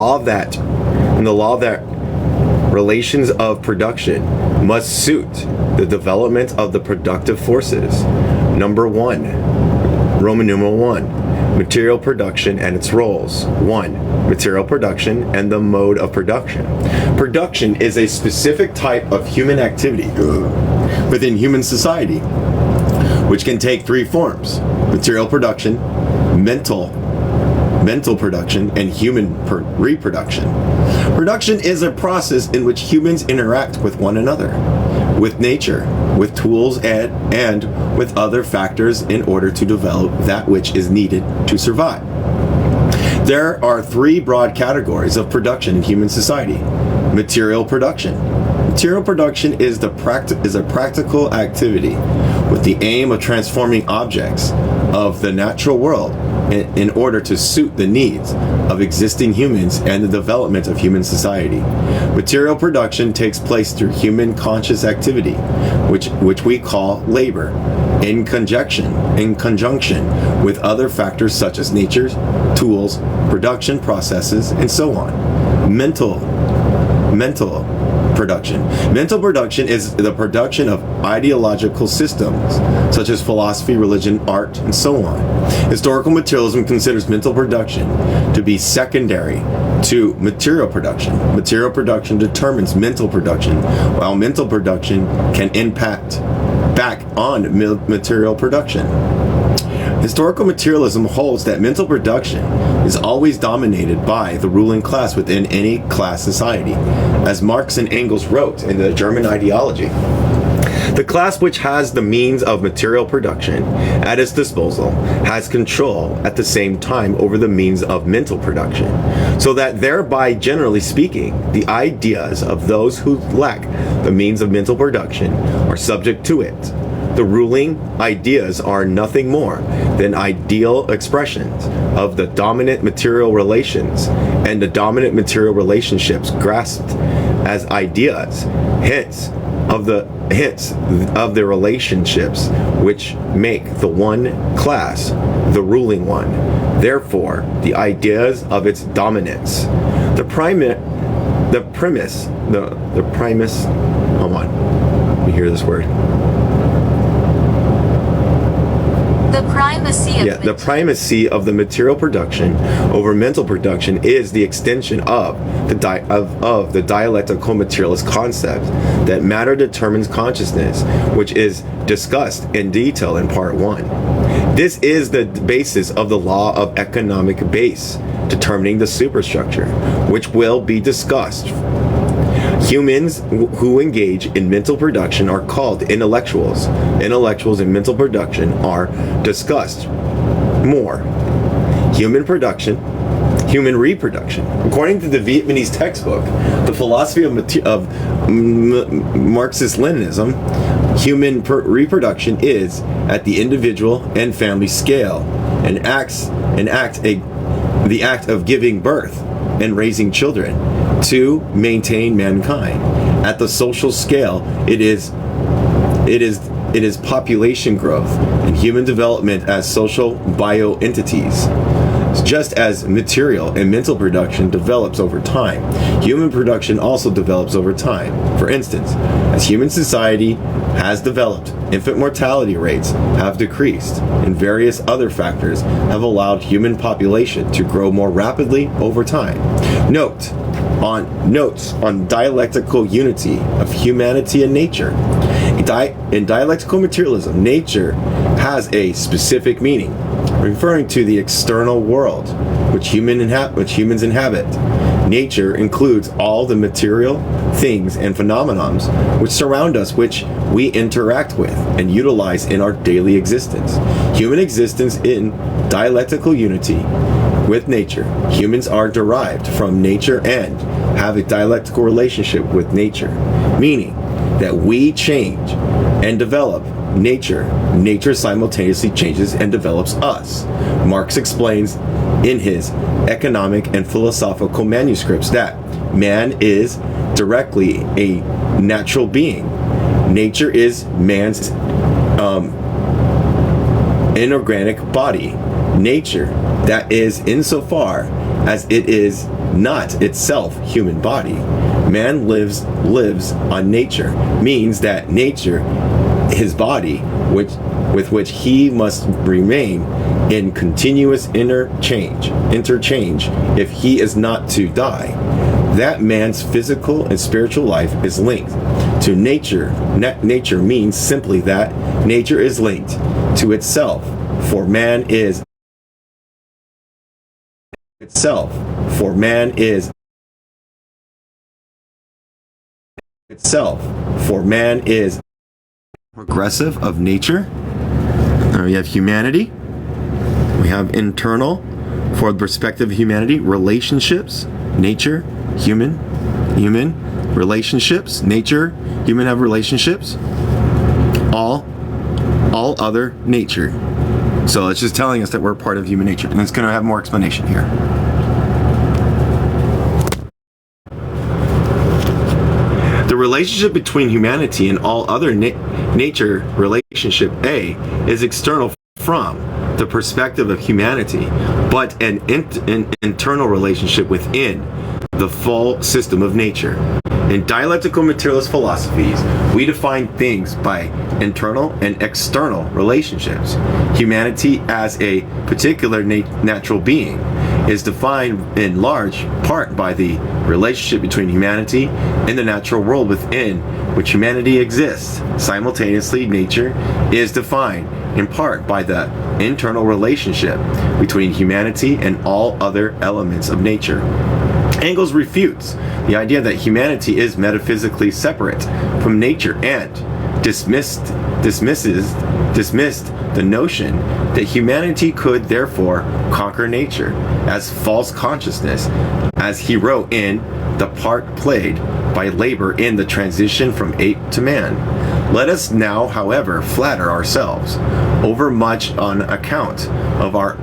law that relations of production must suit the development of the productive forces. Number 1, Roman numeral 1, material production and its roles. 1. Material production and the mode of production. Production is a specific type of human activity within human society, which can take 3 forms: material production, mental production, and human reproduction. Production is a process in which humans interact with one another, with nature, with tools, and with other factors in order to develop that which is needed to survive. There are 3 broad categories of production in human society. Material production. Material production is a practical activity with the aim of transforming objects of the natural world in order to suit the needs of existing humans and the development of human society. Material production takes place through human conscious activity, which we call labor, in conjunction with other factors such as nature, tools, production processes, and so on. Mental production. Mental production is the production of ideological systems such as philosophy, religion, art, and so on. Historical materialism considers mental production to be secondary to material production. Material production determines mental production, while mental production can impact back on material production. Historical materialism holds that mental production is always dominated by the ruling class within any class society. As Marx and Engels wrote in the German ideology, the class which has the means of material production at its disposal has control at the same time over the means of mental production, so that thereby, generally speaking, the ideas of those who lack the means of mental production are subject to it. The ruling ideas are nothing more than ideal expressions of the dominant material relations, and the dominant material relationships grasped as ideas, hence of the relationships which make the one class the ruling one, therefore the ideas of its dominance. The premise, hold on, let me hear this word. The primacy of the material production over mental production is the extension of the dialectical materialist concept that matter determines consciousness, which is discussed in detail in part 1. This is the basis of the law of economic base, determining the superstructure, which will be discussed. Humans who engage in mental production are called intellectuals. Intellectuals in mental production are discussed more. Human reproduction. According to the Vietnamese textbook, The Philosophy of Marxist-Leninism, human reproduction is at the individual and family scale, the act of giving birth and raising children to maintain mankind. At the social scale, it is population growth and human development as social bioentities. Just as material and mental production develops over time, human production also develops over time. For instance, as human society has developed, infant mortality rates have decreased, and various other factors have allowed human population to grow more rapidly over time. Notes on dialectical unity of humanity and nature. In dialectical materialism, nature has a specific meaning, referring to the external world which humans inhabit. Nature includes all the material things and phenomenons which surround us, which we interact with and utilize in our daily existence. Human existence in dialectical unity with nature. Humans are derived from nature and have a dialectical relationship with nature, meaning that we change and develop nature. Nature simultaneously changes and develops us. Marx explains in his economic and philosophical manuscripts that man is directly a natural being. Nature is man's inorganic body. Nature, that is, insofar as it is not itself human body. Man lives on nature, means that nature, his body, with which he must remain in continuous interchange if he is not to die. That man's physical and spiritual life is linked to nature. Nature means simply that nature is linked to itself, for man is itself, for man is itself, for man is progressive of nature. We have humanity. We have internal, for the perspective of humanity, relationships, nature, human, relationships, nature, human have relationships, all other nature. So it's just telling us that we're part of human nature, and it's going to have more explanation here. The relationship between humanity and all other nature, relationship A, is external from the perspective of humanity, but an internal relationship within the full system of nature. In dialectical materialist philosophies, we define things by internal and external relationships. Humanity as a particular natural being is defined in large part by the relationship between humanity and the natural world within which humanity exists. Simultaneously, nature is defined in part by the internal relationship between humanity and all other elements of nature. Engels refutes the idea that humanity is metaphysically separate from nature and dismissed the notion that humanity could therefore conquer nature as false consciousness, as he wrote in The Part Played by Labor in the Transition from Ape to Man. Let us now, however, flatter ourselves overmuch on account of our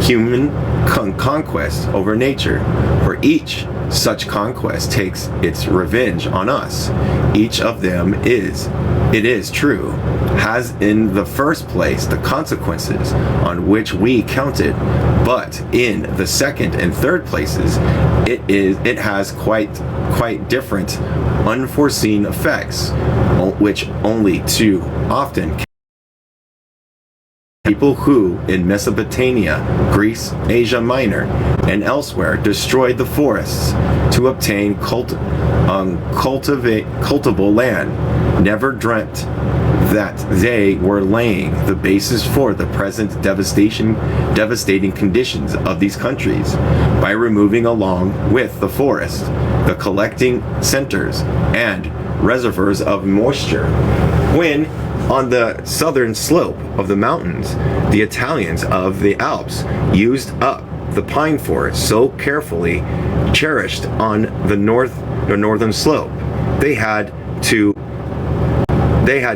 human conquest over nature, for each such conquest takes its revenge on us. Each of them it is true, has in the first place the consequences on which we counted, but in the second and third places it has quite different unforeseen effects, which only too often people who in Mesopotamia, Greece, Asia Minor, and elsewhere destroyed the forests to obtain cultivable land never dreamt that they were laying the basis for the present devastating conditions of these countries by removing along with the forest the collecting centers and reservoirs of moisture. When on the southern slope of the mountains, the Italians of the Alps used up the pine forest so carefully cherished on the northern slope. They had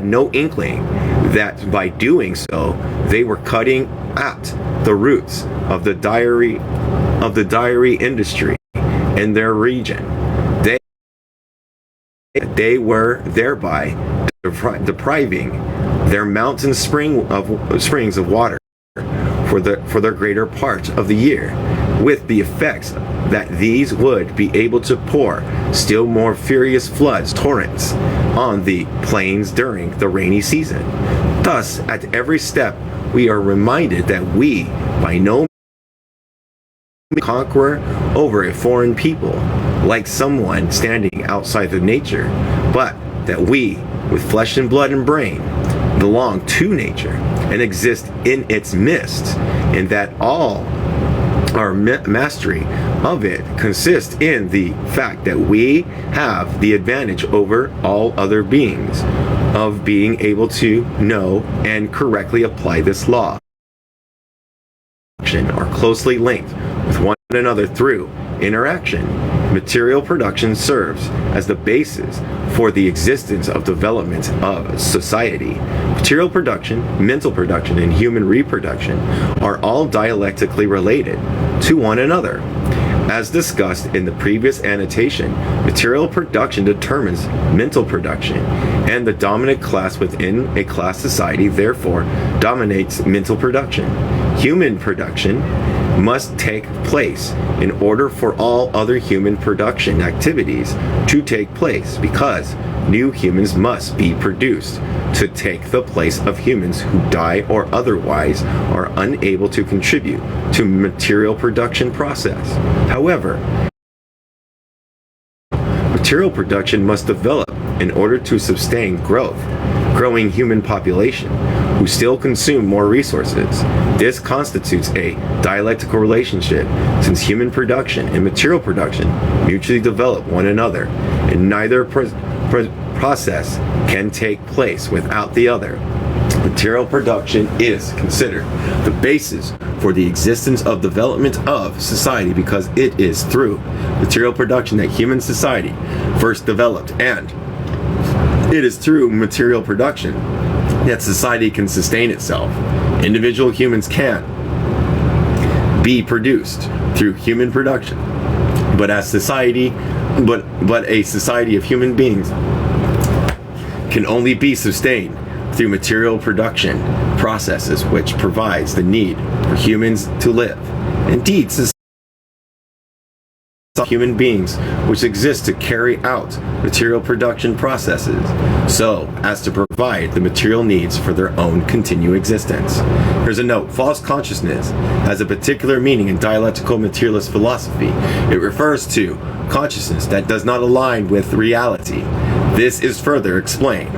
no inkling that by doing so they were cutting at the roots of the dairy industry in their region. They were thereby depriving their mountain springs of water for their greater part of the year, with the effects that these would be able to pour still more furious torrents on the plains during the rainy season. Thus, at every step, we are reminded that we, by no means, conqueror over a foreign people, like someone standing outside of nature, but that we, with flesh and blood and brain, belong to nature and exist in its midst, and that all our mastery of it consists in the fact that we have the advantage over all other beings of being able to know and correctly apply this law. Are closely linked with one another through interaction. Material production serves as the basis for the existence of development of society. Material production, mental production, and human reproduction are all dialectically related to one another. As discussed in the previous annotation, material production determines mental production, and the dominant class within a class society therefore dominates mental production. Human production must take place in order for all other human production activities to take place, because new humans must be produced to take the place of humans who die or otherwise are unable to contribute to material production process. However, material production must develop in order to sustain growing human population who still consume more resources. This constitutes a dialectical relationship, since human production and material production mutually develop one another, and neither process can take place without the other. Material production is considered the basis for the existence of development of society, because it is through material production that human society first developed, and it is through material production that society can sustain itself. Individual humans can be produced through human production, but a society of human beings can only be sustained through material production processes, which provides the need for humans to live. Indeed, human beings which exist to carry out material production processes so as to provide the material needs for their own continued existence. Here's a note. False consciousness has a particular meaning in dialectical materialist philosophy. It refers to consciousness that does not align with reality. This is further explained.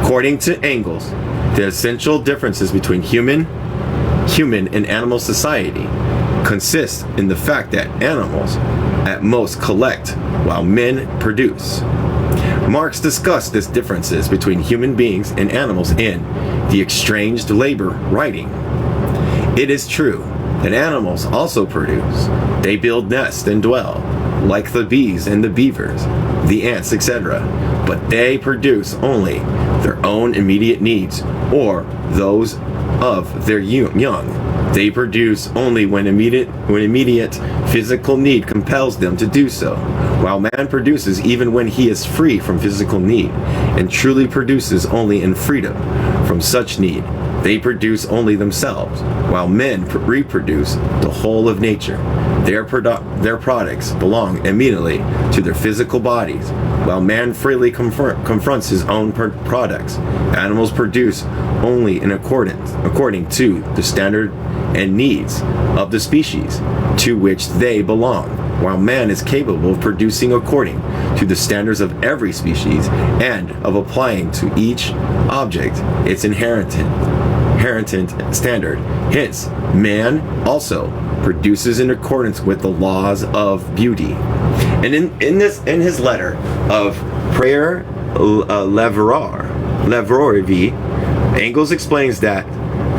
According to Engels, the essential differences between human and animal society consist in the fact that animals at most collect while men produce. Marx discussed these differences between human beings and animals in the Exchanged Labor writing. It is true that animals also produce. They build nests and dwell, like the bees and the beavers, the ants, etc. But they produce only their own immediate needs or those of their young. They produce only when immediate physical need compels them to do so, while man produces even when he is free from physical need, and truly produces only in freedom from such need. They produce only themselves, while men reproduce the whole of nature. Their products belong immediately to their physical bodies, while man freely confronts his own products. Animals produce only according to the standard and needs of the species to which they belong, while man is capable of producing according to the standards of every species and of applying to each object its inherent standard. Hence, man also produces in accordance with the laws of beauty. And in his letter of Prayer Levrorivi, Engels explains that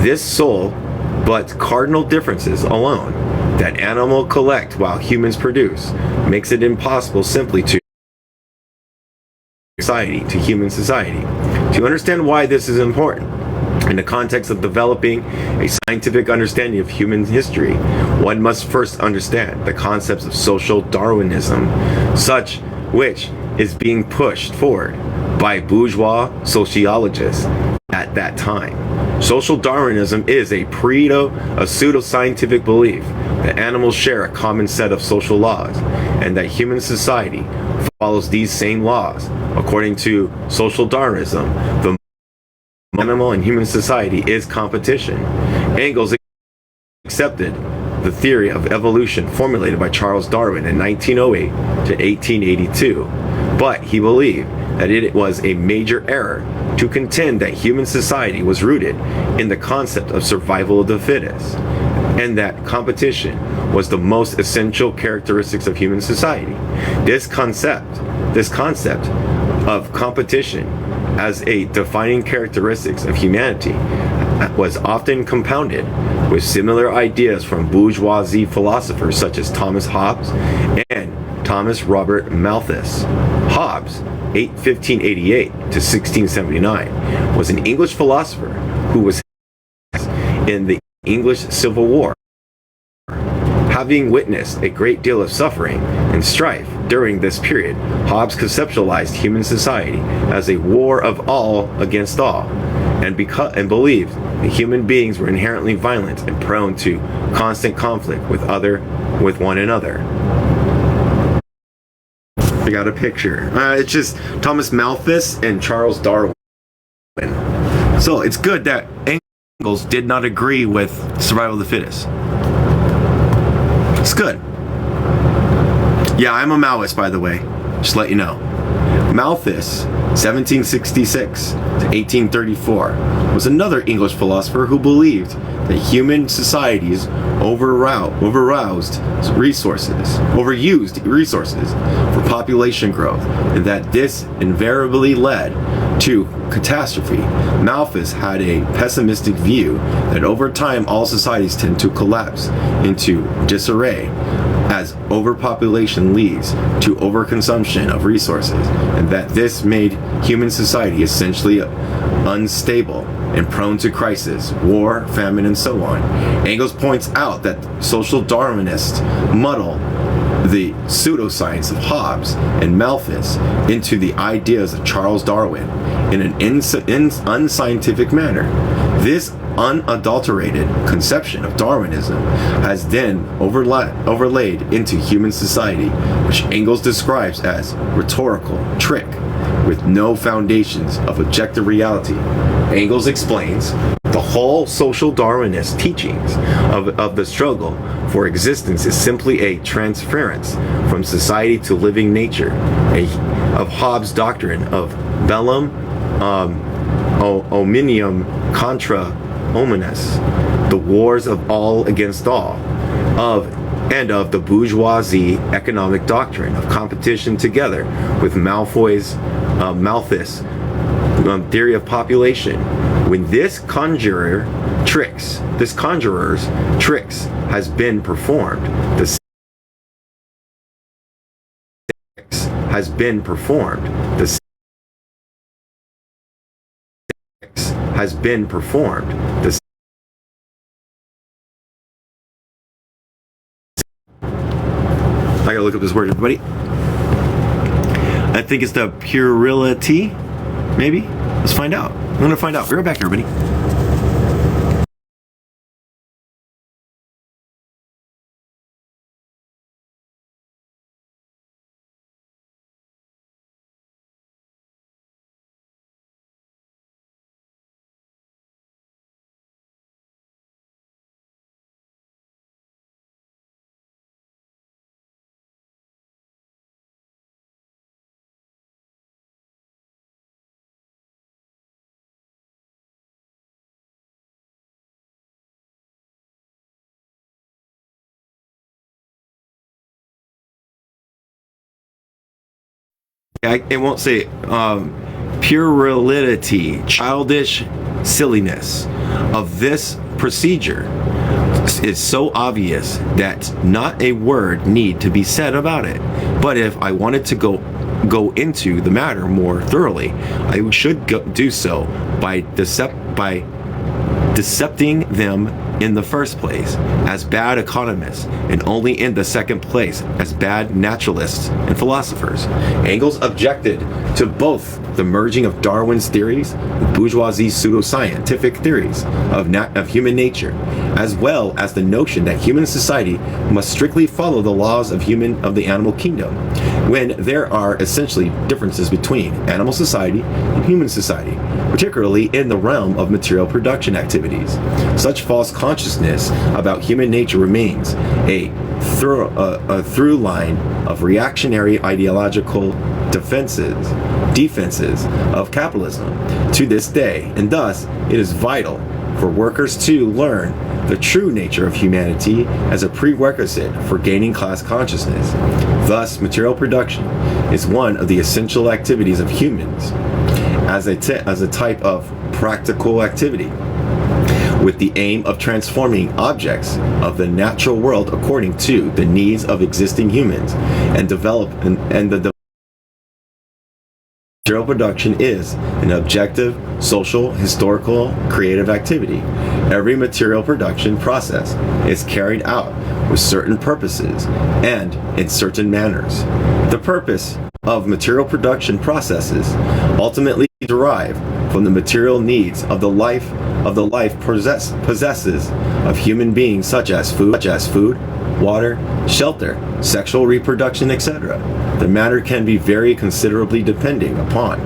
this sole but cardinal differences alone that animals collect while humans produce makes it impossible simply to human society. To understand why this is important, in the context of developing a scientific understanding of human history, one must first understand the concepts of social Darwinism, such which is being pushed forward by bourgeois sociologists at that time. Social Darwinism is a pseudo-scientific belief that animals share a common set of social laws, and that human society follows these same laws. According to social Darwinism, the animal and human society is competition. Engels accepted the theory of evolution formulated by Charles Darwin in 1908 to 1882, but he believed that it was a major error to contend that human society was rooted in the concept of survival of the fittest, and that competition was the most essential characteristics of human society. This concept of competition as a defining characteristics of humanity was often compounded with similar ideas from bourgeoisie philosophers such as Thomas Hobbes and Thomas Robert Malthus. Hobbes, 1588 to 1679, was an English philosopher who was in the English Civil War. Having witnessed a great deal of suffering and strife during this period, Hobbes conceptualized human society as a war of all against all, and believed that human beings were inherently violent and prone to constant conflict with one another. I got a picture. It's just Thomas Malthus and Charles Darwin. So it's good that Engels did not agree with survival of the fittest. It's good. Yeah, I'm a Maoist, by the way. Just to let you know. Malthus, 1766 to 1834, was another English philosopher who believed that human societies overused resources for population growth, and that this invariably led to catastrophe. Malthus had a pessimistic view that over time all societies tend to collapse into disarray as overpopulation leads to overconsumption of resources, and that this made human society essentially unstable and prone to crisis, war, famine, and so on. Engels points out that social Darwinists muddle the pseudoscience of Hobbes and Malthus into the ideas of Charles Darwin in an unscientific manner. This unadulterated conception of Darwinism has then overlaid into human society, which Engels describes as rhetorical trick with no foundations of objective reality. Engels explains the whole social Darwinist teachings of the struggle for existence is simply a transference from society to living nature, of Hobbes' doctrine of bellum omnium contra omnes, the wars of all against all, of the bourgeoisie economic doctrine of competition, together with Malthus' theory of population. When this conjurer's tricks has been performed, the has been performed, the has been performed, the I gotta look up this word, everybody. I think it's the puerility, maybe? Let's find out. I'm gonna find out. Be right back, everybody. It won't say puerility, childish silliness of this procedure is so obvious that not a word need to be said about it. But if I wanted to go into the matter more thoroughly, I should do so by decepting them in the first place as bad economists, and only in the second place as bad naturalists and philosophers. Engels objected to both the merging of Darwin's theories with bourgeoisie pseudoscientific theories of human nature, as well as the notion that human society must strictly follow the laws of the animal kingdom, when there are essentially differences between animal society and human society, particularly in the realm of material production activities. Such false consciousness about human nature remains a through line of reactionary ideological defenses of capitalism to this day, and thus it is vital for workers to learn the true nature of humanity as a prerequisite for gaining class consciousness. Thus, material production is one of the essential activities of humans as a type of practical activity, with the aim of transforming objects of the natural world according to the needs of existing humans, and material production is an objective, social, historical, creative activity. Every material production process is carried out with certain purposes and in certain manners. The purpose of material production processes ultimately derive from the material needs of the life possesses of human beings, such as food, water, shelter, sexual reproduction, etc. The matter can be vary considerably depending upon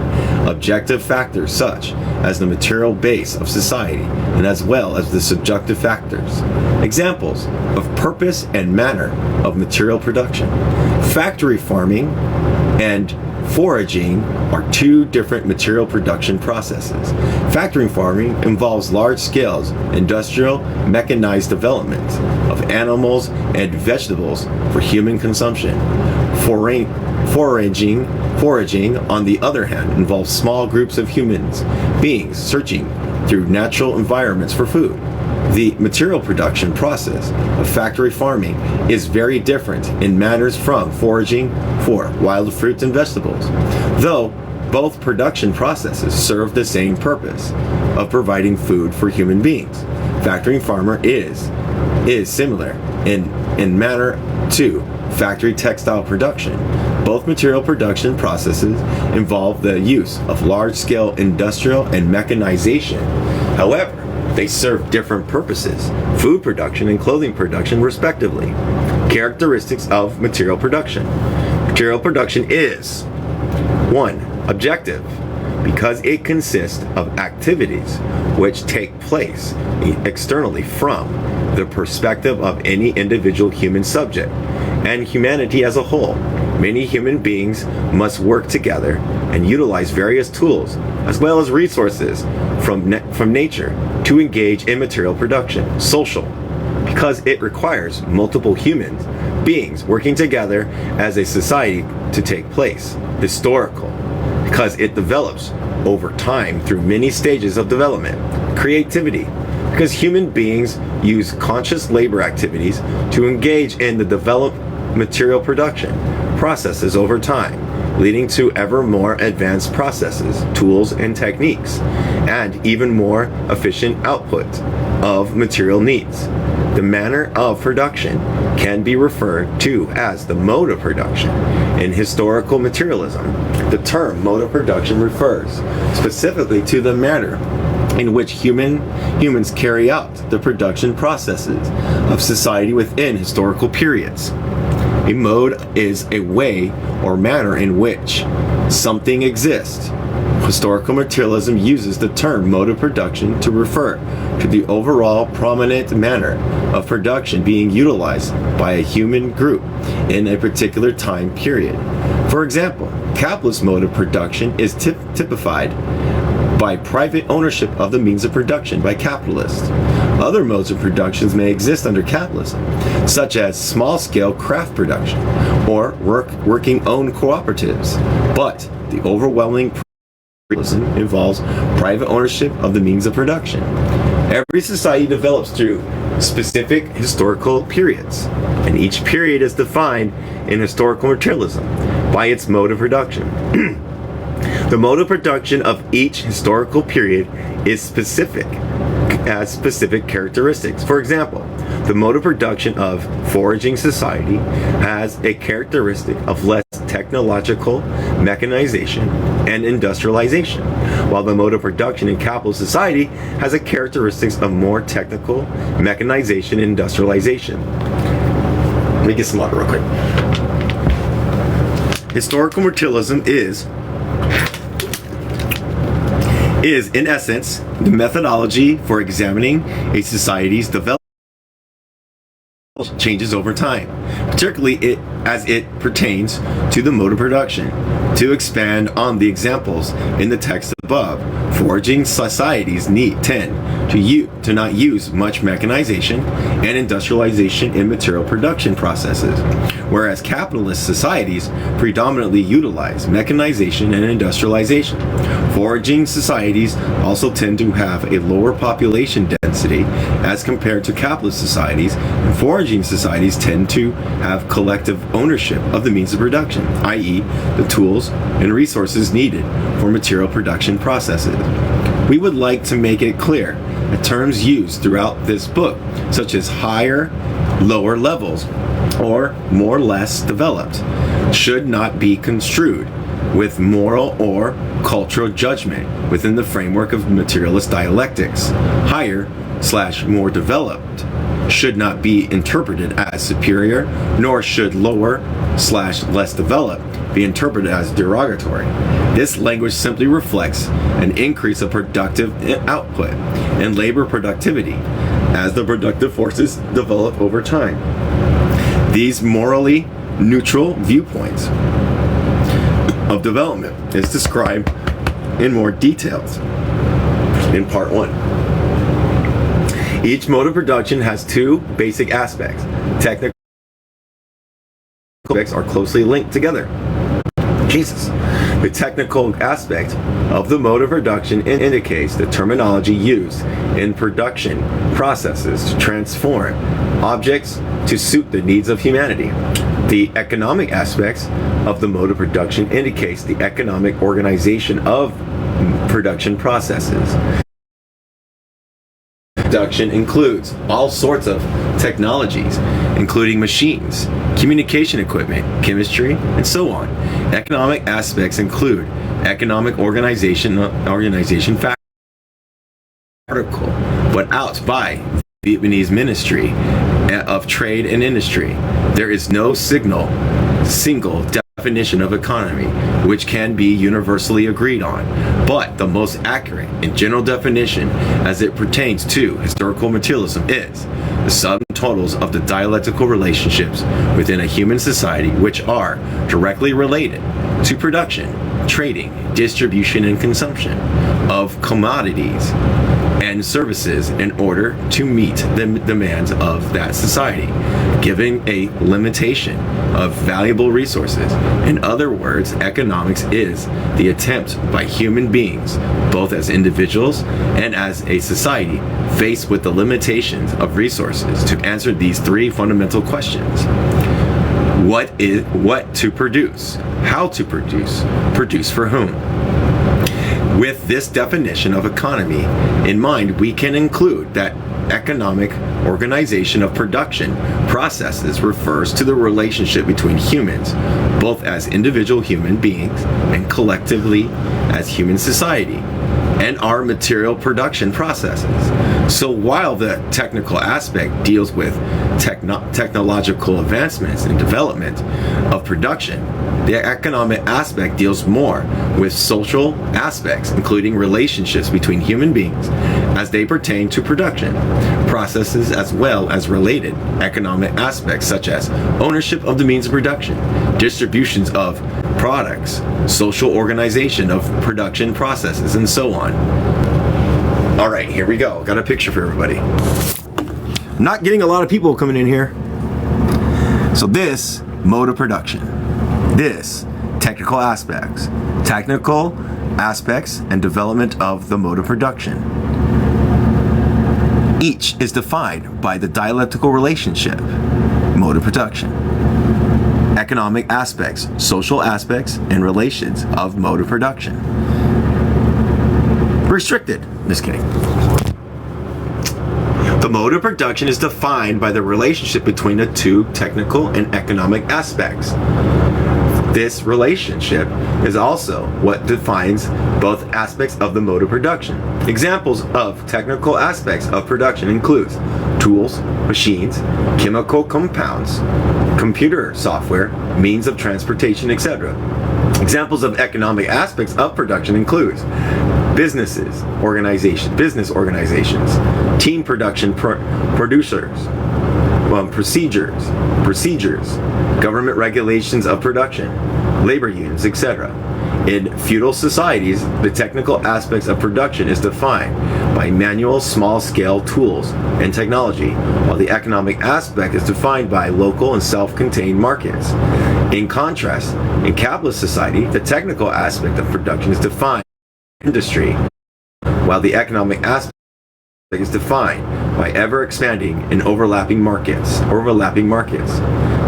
objective factors such as the material base of society and as well as the subjective factors. Examples of purpose and manner of material production. Factory farming and foraging are two different material production processes. Factory farming involves large-scale industrial mechanized development of animals and vegetables for human consumption. Foraging, on the other hand, involves small groups of humans beings searching through natural environments for food. The material production process of factory farming is very different in manners from foraging for wild fruits and vegetables, though both production processes serve the same purpose of providing food for human beings. Factory farmer is similar in manner to factory textile production. Both material production processes involve the use of large-scale industrial and mechanization. However, they serve different purposes, food production and clothing production respectively. Characteristics of material production. Material production is 1. Objective, because it consists of activities which take place externally from the perspective of any individual human subject and humanity as a whole. Many human beings must work together and utilize various tools as well as resources from nature to engage in material production. Social, because it requires multiple human beings working together as a society to take place. Historical, because it develops over time through many stages of development. Creativity, because human beings use conscious labor activities to engage in the developed material production processes over time, leading to ever more advanced processes, tools, and techniques, and even more efficient output of material needs. The manner of production can be referred to as the mode of production. In historical materialism, the term mode of production refers specifically to the manner in which humans carry out the production processes of society within historical periods. A mode is a way or manner in which something exists. Historical materialism uses the term mode of production to refer to the overall prominent manner of production being utilized by a human group in a particular time period. For example, capitalist mode of production is typified by private ownership of the means of production by capitalists. Other modes of production may exist under capitalism, such as small-scale craft production or working-owned cooperatives, but the overwhelming capitalism involves private ownership of the means of production. Every society develops through specific historical periods, and each period is defined in historical materialism by its mode of production. The mode of production of each historical period is specific, has specific characteristics. For example, the mode of production of foraging society has a characteristic of less technological mechanization and industrialization, while the mode of production in capitalist society has a characteristics of more technical mechanization and industrialization. Let me get some water real quick. Historical materialism is in essence the methodology for examining a society's development changes over time, particularly as it pertains to the mode of production. To expand on the examples in the text above, foraging societies tend to not use much mechanization and industrialization in material production processes, whereas capitalist societies predominantly utilize mechanization and industrialization. Foraging societies also tend to have a lower population density as compared to capitalist societies, and foraging societies tend to have collective ownership of the means of production, i.e., the tools and resources needed for material production processes. We would like to make it clear that terms used throughout this book, such as higher, lower levels, or more or less developed, should not be construed with moral or cultural judgment within the framework of materialist dialectics. Higher/more developed should not be interpreted as superior, nor should lower/less developed be interpreted as derogatory. This language simply reflects an increase of productive output and labor productivity as the productive forces develop over time. These morally neutral viewpoints of development is described in more details in part 1. Each mode of production has two basic aspects. Technical aspects are closely linked together. The technical aspect of the mode of production indicates the terminology used in production processes to transform objects to suit the needs of humanity. The economic aspects of the mode of production indicates the economic organization of production processes. Production includes all sorts of technologies, including machines, communication equipment, chemistry, and so on. Economic aspects include economic organization article put out by the Vietnamese Ministry of Trade and Industry. There is no single definition of economy which can be universally agreed on, but the most accurate and general definition as it pertains to historical materialism is the sum totals of the dialectical relationships within a human society which are directly related to production, trading, distribution, and consumption of commodities and services in order to meet the demands of that society, giving a limitation of valuable resources. In other words, economics is the attempt by human beings, both as individuals and as a society, faced with the limitations of resources, to answer these three fundamental questions. What to produce? How to produce? Produce for whom? With this definition of economy in mind, we can include that economic organization of production processes refers to the relationship between humans, both as individual human beings and collectively as human society, and our material production processes. So while the technical aspect deals with technological advancements and development of production, the economic aspect deals more with social aspects, including relationships between human beings as they pertain to production processes, as well as related economic aspects such as ownership of the means of production, distributions of products, social organization of production processes, and so on. All right, here we go. Got a picture for everybody. Not getting a lot of people coming in here. So this mode of production, this technical aspects and development of the mode of production. Each is defined by the dialectical relationship, mode of production. Economic aspects, social aspects, and relations of mode of production. Restricted. Just kidding. The mode of production is defined by the relationship between the two technical and economic aspects. This relationship is also what defines both aspects of the mode of production. Examples of technical aspects of production include tools, machines, chemical compounds, computer software, means of transportation, etc. Examples of economic aspects of production include business organizations, team production producers, procedures, government regulations of production, labor unions, etc. In feudal societies, the technical aspects of production is defined by manual small-scale tools and technology, while the economic aspect is defined by local and self-contained markets. In contrast, in capitalist society, the technical aspect of production is defined by industry, while the economic aspect is defined by ever-expanding and overlapping markets.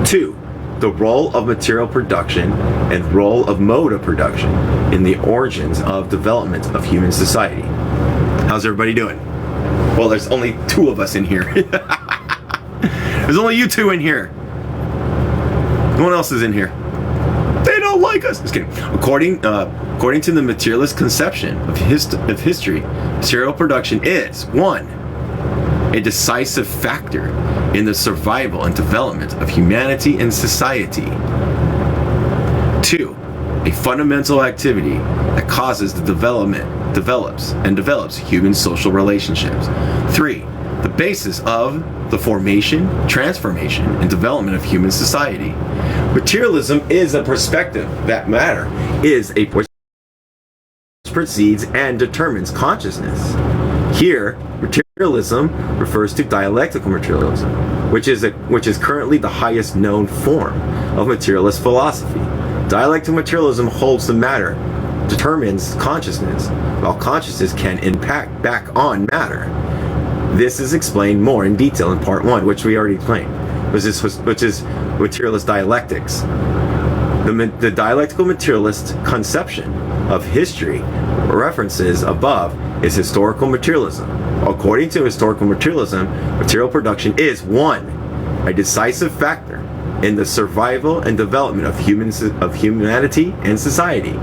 2. The role of material production and role of mode of production in the origins of development of human society. How's everybody doing? Well, there's only 2 of us in here. There's only you 2 in here. No one else is in here. They don't like us. Just kidding. According to the materialist conception of history, material production is 1. a decisive factor in the survival and development of humanity and society. 2. A fundamental activity that causes the develops human social relationships. 3. The basis of the formation, transformation, and development of human society. Materialism is a perspective that matter is a which precedes and determines consciousness. Here, materialism refers to dialectical materialism, which is currently the highest known form of materialist philosophy. Dialectical materialism holds the matter determines consciousness, while consciousness can impact back on matter. This is explained more in detail in part 1, which we already explained, which is materialist dialectics. The dialectical materialist conception of history references above is historical materialism. According to historical materialism, material production is 1. a decisive factor in the survival and development of humanity and society.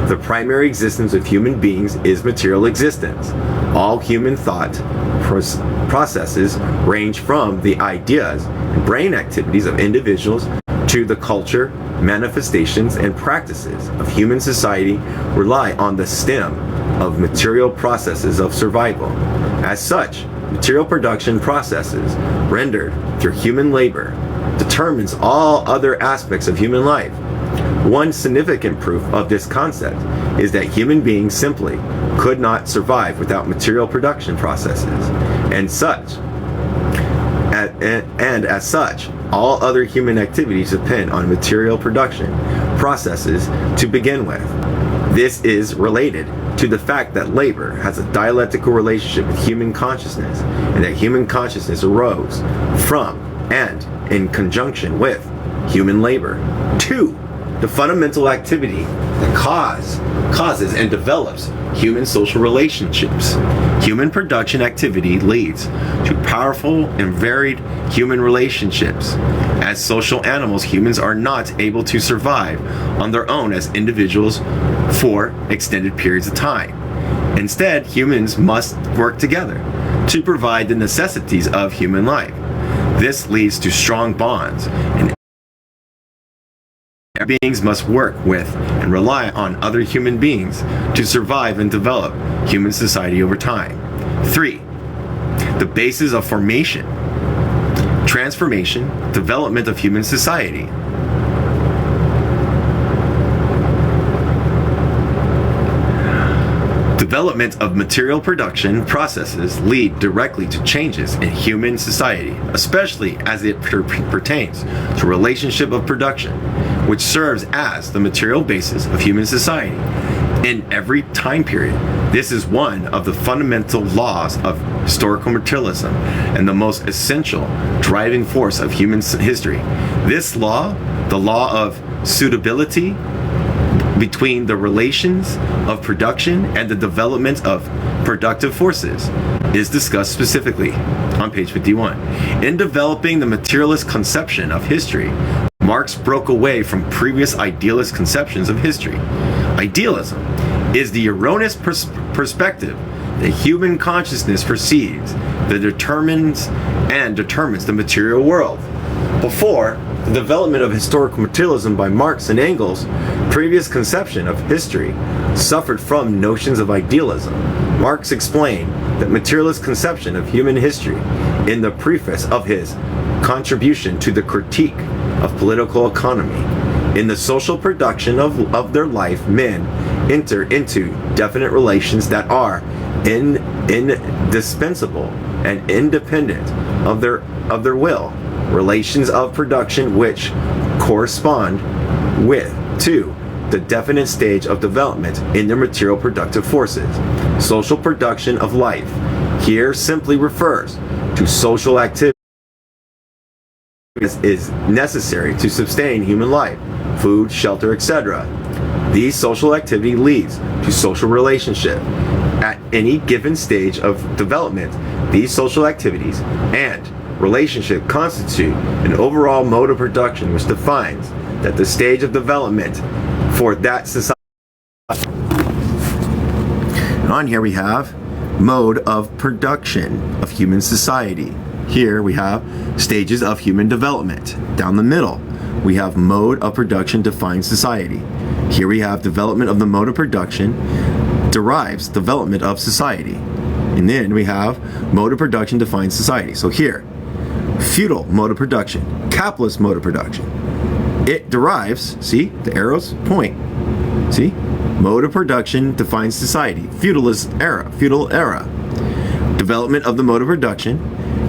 The primary existence of human beings is material existence. All human thought processes range from the ideas and brain activities of individuals to the culture, manifestations, and practices of human society rely on the stem of material processes of survival. As such, material production processes rendered through human labor determines all other aspects of human life. One significant proof of this concept is that human beings simply could not survive without material production processes, and as such, all other human activities depend on material production processes to begin with. This is related to the fact that labor has a dialectical relationship with human consciousness, and that human consciousness arose from and in conjunction with human labor. 2. The fundamental activity that causes and develops human social relationships. Human production activity leads to powerful and varied human relationships. As social animals, humans are not able to survive on their own as individuals for extended periods of time. Instead, humans must work together to provide the necessities of human life. This leads to strong bonds, and beings must work with and rely on other human beings to survive and develop human society over time. 3. The basis of formation, transformation, development of human society. Development of material production processes lead directly to changes in human society, especially as it pertains to relationship of production, which serves as the material basis of human society. In every time period, this is one of the fundamental laws of historical materialism and the most essential driving force of human history. This law, the law of suitability between the relations of production and the development of productive forces, is discussed specifically on page 51. In developing the materialist conception of history, Marx broke away from previous idealist conceptions of history. Idealism is the erroneous perspective that human consciousness perceives that determines the material world. Before the development of historical materialism by Marx and Engels, previous conception of history suffered from notions of idealism. Marx explained that materialist conception of human history in the preface of his contribution to the critique of political economy. In the social production of their life, men enter into definite relations that are indispensable and independent of their will. Relations of production which correspond to the definite stage of development in their material productive forces. Social production of life here simply refers to social activity is necessary to sustain human life, food, shelter, etc. These social activity leads to social relationship. At any given stage of development, these social activities and relationship constitute an overall mode of production which defines that the stage of development for that society. And on here we have mode of production of human society. Here we have stages of human development. Down the middle, we have mode of production defines society. Here we have development of the mode of production derives development of society. And then we have mode of production defines society. So here, feudal mode of production, capitalist mode of production. It derives, see, the arrows point. See? Mode of production defines society. Feudal era. Development of the mode of production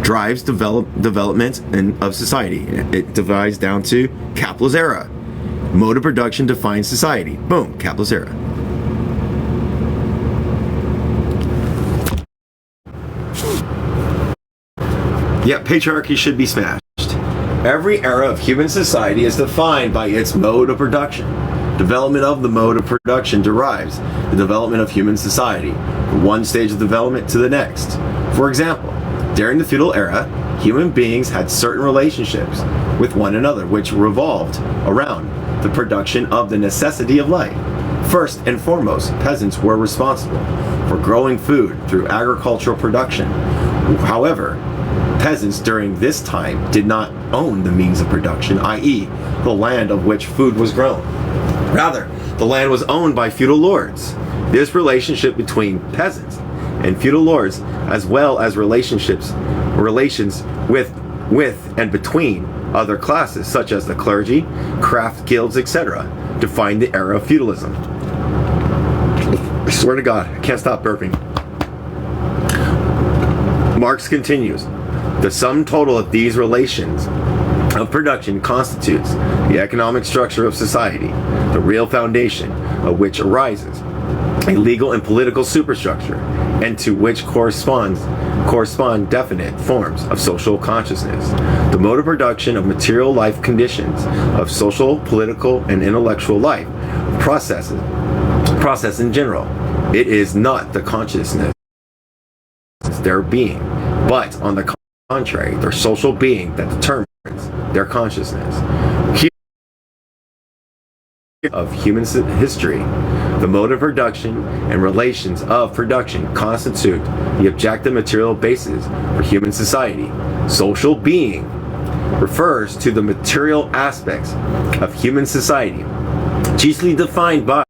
drives development of society. It divides down to capitalist era. Mode of production defines society. Boom, capitalist era. Yeah, patriarchy should be smashed. Every era of human society is defined by its mode of production. Development of the mode of production derives the development of human society from one stage of development to the next. For example, during the feudal era, human beings had certain relationships with one another which revolved around the production of the necessity of life. First and foremost, peasants were responsible for growing food through agricultural production. However, peasants during this time did not own the means of production, i.e., the land of which food was grown. Rather, the land was owned by feudal lords. This relationship between peasants and feudal lords, as well as relations with and between other classes, such as the clergy, craft guilds, etc., defined the era of feudalism. I swear to God, I can't stop burping. Marx continues, the sum total of these relations of production constitutes the economic structure of society, the real foundation of which arises a legal and political superstructure, and to which correspond definite forms of social consciousness. The mode of production of material life conditions of social, political, and intellectual life process in general. It is not the consciousness their being, but on the contrary, their social being that determines their consciousness. Of human history, the mode of production and relations of production constitute the objective material basis for human society. Social being refers to the material aspects of human society, chiefly defined by,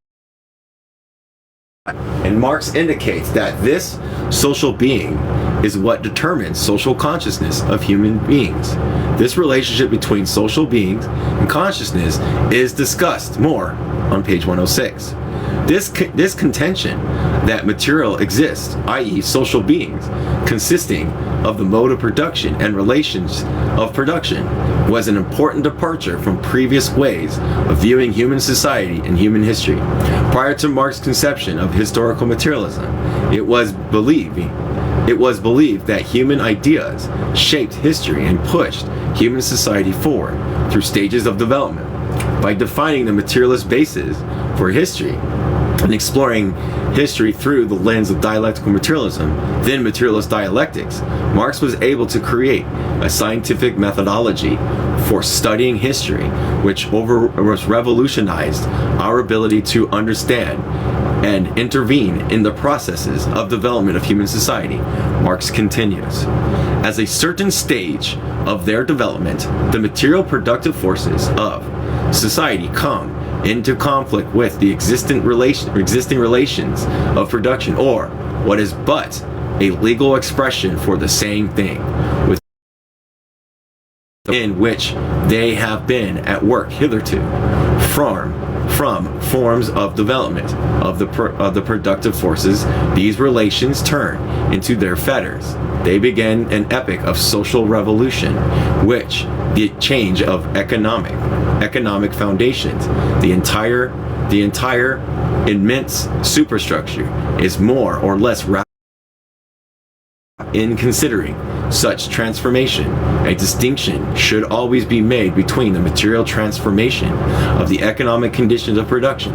and Marx indicates that this social being is what determines social consciousness of human beings. This relationship between social beings and consciousness is discussed more on page 106. This contention that material exists, i.e. social beings, consisting of the mode of production and relations of production, was an important departure from previous ways of viewing human society and human history. Prior to Marx's conception of historical materialism, it was believed that human ideas shaped history and pushed human society forward through stages of development. By defining the materialist basis for history and exploring history through the lens of dialectical materialism, then materialist dialectics, Marx was able to create a scientific methodology for studying history which revolutionized our ability to understand and intervene in the processes of development of human society. Marx continues, as a certain stage of their development, the material productive forces of society come into conflict with the existing relations of production, or what is but a legal expression for the same thing, in which they have been at work hitherto. From forms of development of the productive forces, these relations turn into their fetters. They begin an epoch of social revolution, which the change of economic foundations, the entire immense superstructure is more or less rapid. In considering such transformation, a distinction should always be made between the material transformation of the economic conditions of production,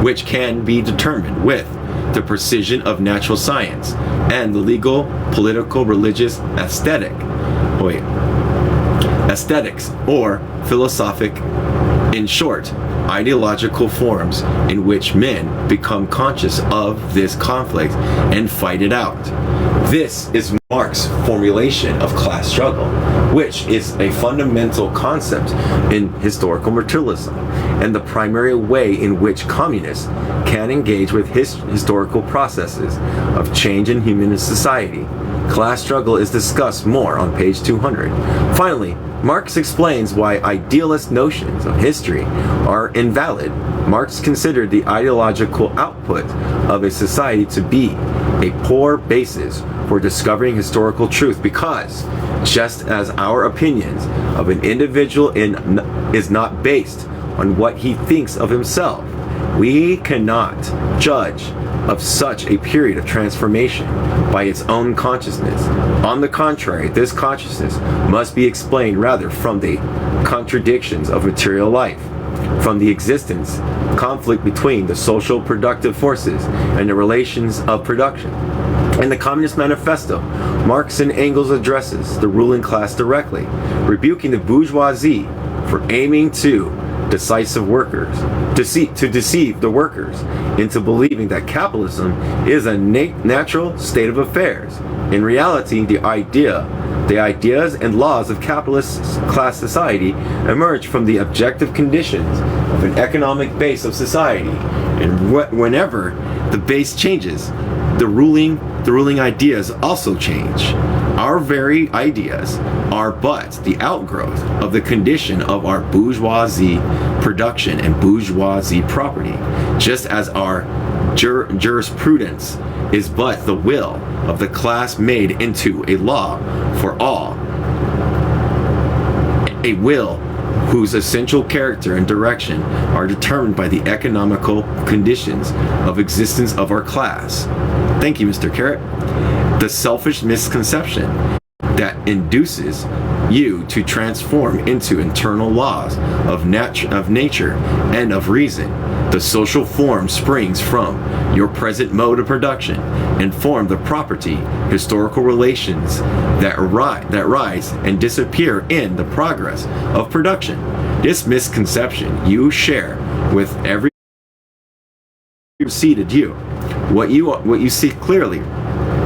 which can be determined with the precision of natural science, and the legal, political, religious, aesthetics or philosophic In short, ideological forms in which men become conscious of this conflict and fight it out. This is Marx's formulation of class struggle, which is a fundamental concept in historical materialism, and the primary way in which communists can engage with historical processes of change in human society. Class struggle is discussed more on page 200. Finally, Marx explains why idealist notions of history are invalid. Marx considered the ideological output of a society to be a poor basis for discovering historical truth because, just as our opinions of an individual is not based on what he thinks of himself, we cannot judge of such a period of transformation by its own consciousness. On the contrary, this consciousness must be explained rather from the contradictions of material life, from the existence, conflict between the social productive forces and the relations of production. In the Communist Manifesto, Marx and Engels addresses the ruling class directly, rebuking the bourgeoisie for aiming to deceive the workers into believing that capitalism is a natural state of affairs. In reality, the ideas and laws of capitalist class society emerge from the objective conditions of an economic base of society, and whenever the base changes, the ruling ideas also change. Our very ideas are but the outgrowth of the condition of our bourgeoisie production and bourgeoisie property, just as our jurisprudence is but the will of the class made into a law for all, a will whose essential character and direction are determined by the economical conditions of existence of our class. Thank you, Mr. Carrot. The selfish misconception that induces you to transform into internal laws of nature and of reason. The social form springs from your present mode of production and form the property, historical relations that rise and disappear in the progress of production. This misconception you share with every preceded you. What you see clearly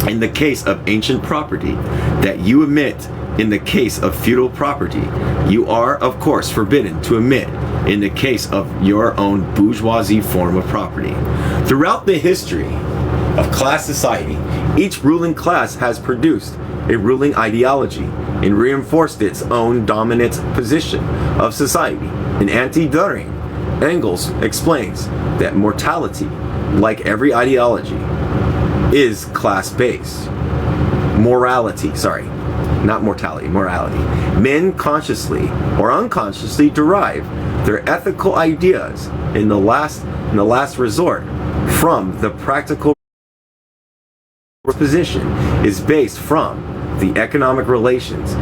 in the case of ancient property that you omit in the case of feudal property, you are of course forbidden to omit in the case of your own bourgeoisie form of property. Throughout the history of class society, each ruling class has produced a ruling ideology and reinforced its own dominant position of society. In Anti-During, Engels explains that like every ideology, is class-based. Morality. Men consciously or unconsciously derive their ethical ideas in the last resort from the practical position is based from the economic relations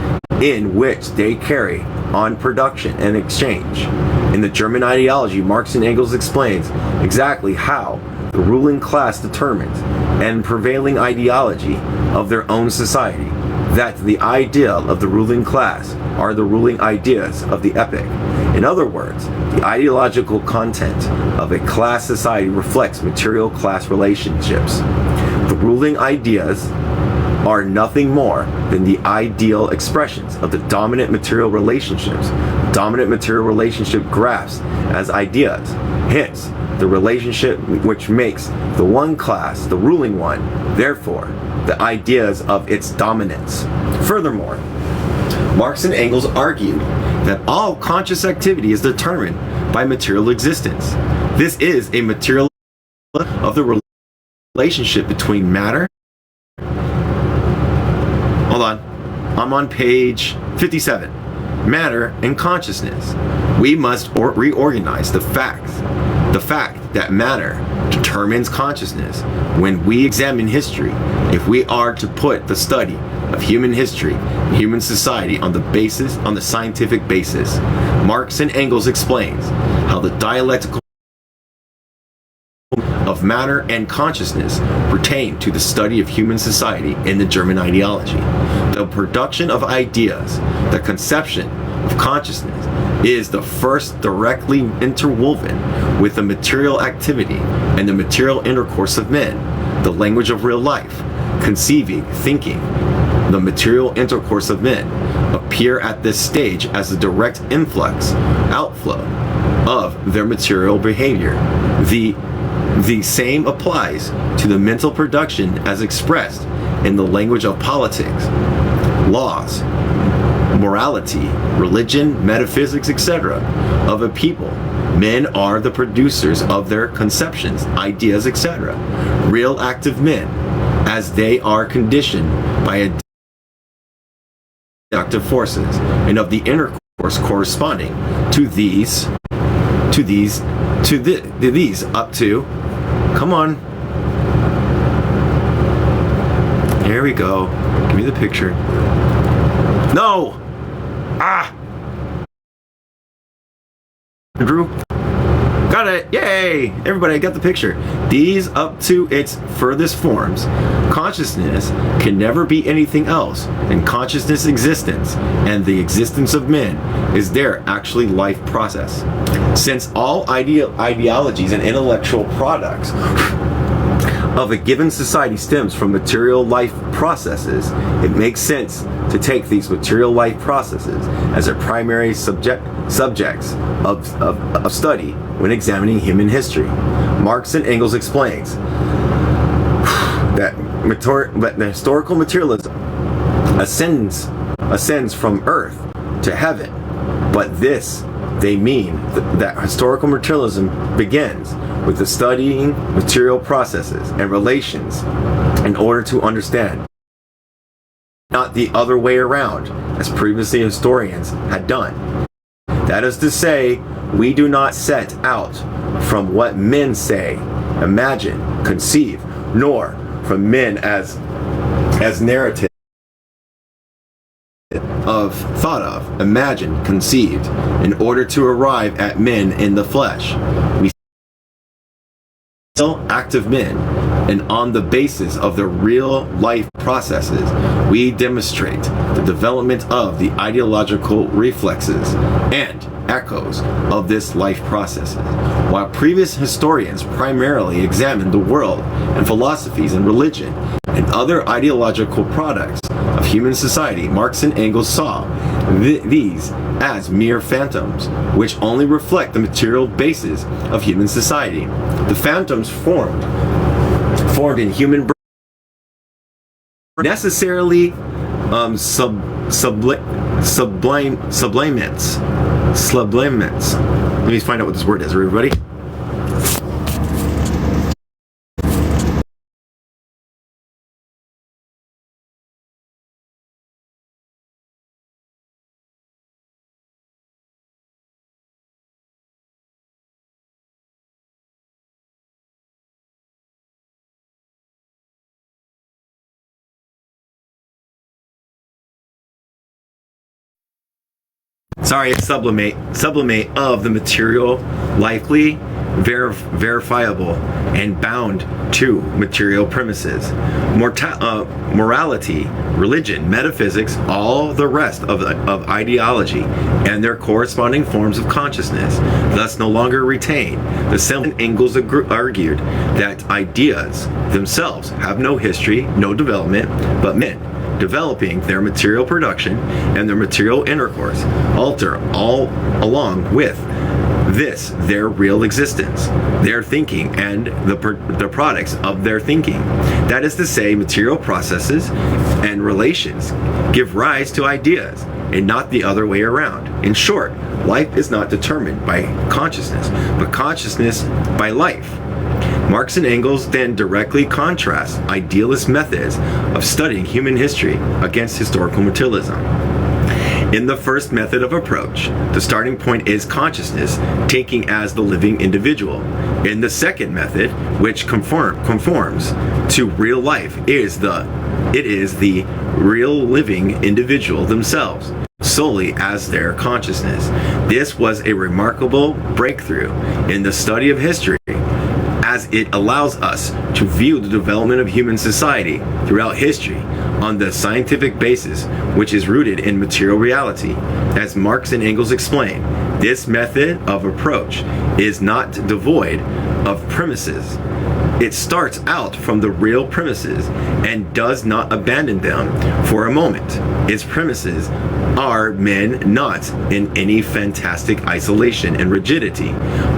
in which they carry on production and exchange. In the German ideology, Marx and Engels explains exactly how the ruling class determines and prevailing ideology of their own society, that the ideal of the ruling class are the ruling ideas of the epoch. In other words, the ideological content of a class society reflects material class relationships. The ruling ideas are nothing more than the ideal expressions of the dominant material relationships. Dominant material relationship grasped as ideas. Hence, the relationship which makes the one class the ruling one, therefore, the ideas of its dominance. Furthermore, Marx and Engels argued that all conscious activity is determined by material existence. This is a material of the relationship between matter. Hold on. I'm on page 57. Matter and consciousness. We must reorganize the fact that matter determines consciousness. When we examine history, if we are to put the study of human history, human society on the scientific basis, Marx and Engels explains how the dialectical of matter and consciousness pertain to the study of human society in the German ideology. The production of ideas, the conception of consciousness, is the first directly interwoven with the material activity and the material intercourse of men, the language of real life, conceiving, thinking, the material intercourse of men, appear at this stage as a direct outflow of their material behavior. The same applies to the mental production as expressed in the language of politics, laws, morality, religion, metaphysics, etc. of a people. Men are the producers of their conceptions, ideas, etc. Real active men, as they are conditioned by productive forces, and of the intercourse corresponding to these up to, come on, here we go, give me the picture. No! Drew, got it, yay! Everybody got the picture. These up to its furthest forms. Consciousness can never be anything else than consciousness existence, and the existence of men is their actually life process. Since all ideologies and intellectual products of a given society stems from material life processes, it makes sense to take these material life processes as their primary subjects of study when examining human history. Marx and Engels explains that the historical materialism ascends from earth to heaven, but this they mean that historical materialism begins with the studying material processes and relations in order to understand, not the other way around, as previously historians had done. That is to say, we do not set out from what men say, imagine, conceive, nor from men as narrative of thought of, imagined, conceived, in order to arrive at men in the flesh. We still active men, and on the basis of the real life processes, we demonstrate the development of the ideological reflexes and echoes of this life processes. While previous historians primarily examined the world and philosophies and religion and other ideological products of human society, Marx and Engels saw these as mere phantoms, which only reflect the material basis of human society. The phantoms formed in human brain necessarily sublimants. Let me find out what this word is. Everybody. Sorry, it's sublimate of the material, likely, verifiable, and bound to material premises. Morality, religion, metaphysics, all the rest of ideology, and their corresponding forms of consciousness, thus no longer retain the same. Engels argued that ideas themselves have no history, no development, but men, developing their material production and their material intercourse, alter all along with this their real existence, their thinking, and the products of their thinking. That is to say, material processes and relations give rise to ideas, and not the other way around. In short, life is not determined by consciousness, but consciousness by life. Marx and Engels then directly contrast idealist methods of studying human history against historical materialism. In the first method of approach, the starting point is consciousness taking as the living individual. In the second method, which conforms to real life, it is the real living individual themselves, solely as their consciousness. This was a remarkable breakthrough in the study of history, as it allows us to view the development of human society throughout history on the scientific basis which is rooted in material reality. As Marx and Engels explain, This method of approach is not devoid of premises. It starts out from the real premises and does not abandon them for a moment. Its premises are men not in any fantastic isolation and rigidity,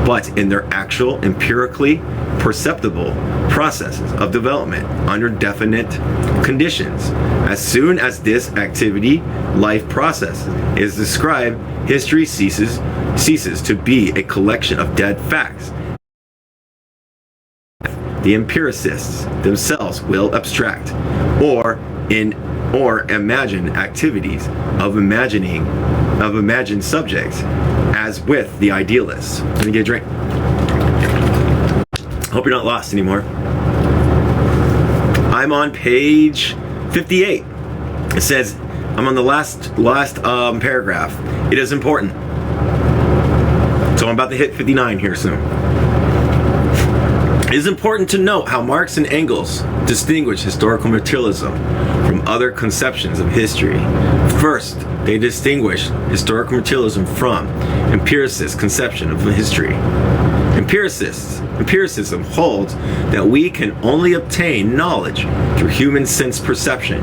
but in their actual empirically perceptible processes of development under definite conditions. As soon as this activity life process is described, history ceases to be a collection of dead facts. The empiricists themselves will abstract or imagine activities of imagined subjects, as with the idealists. Let me get a drink. Hope you're not lost anymore. I'm on page 58. It says, I'm on the last paragraph. It is important. So I'm about to hit 59 here soon. It is important to note how Marx and Engels distinguish historical materialism from other conceptions of history. First, they distinguish historical materialism from empiricist conception of history. Empiricism holds that we can only obtain knowledge through human sense perception.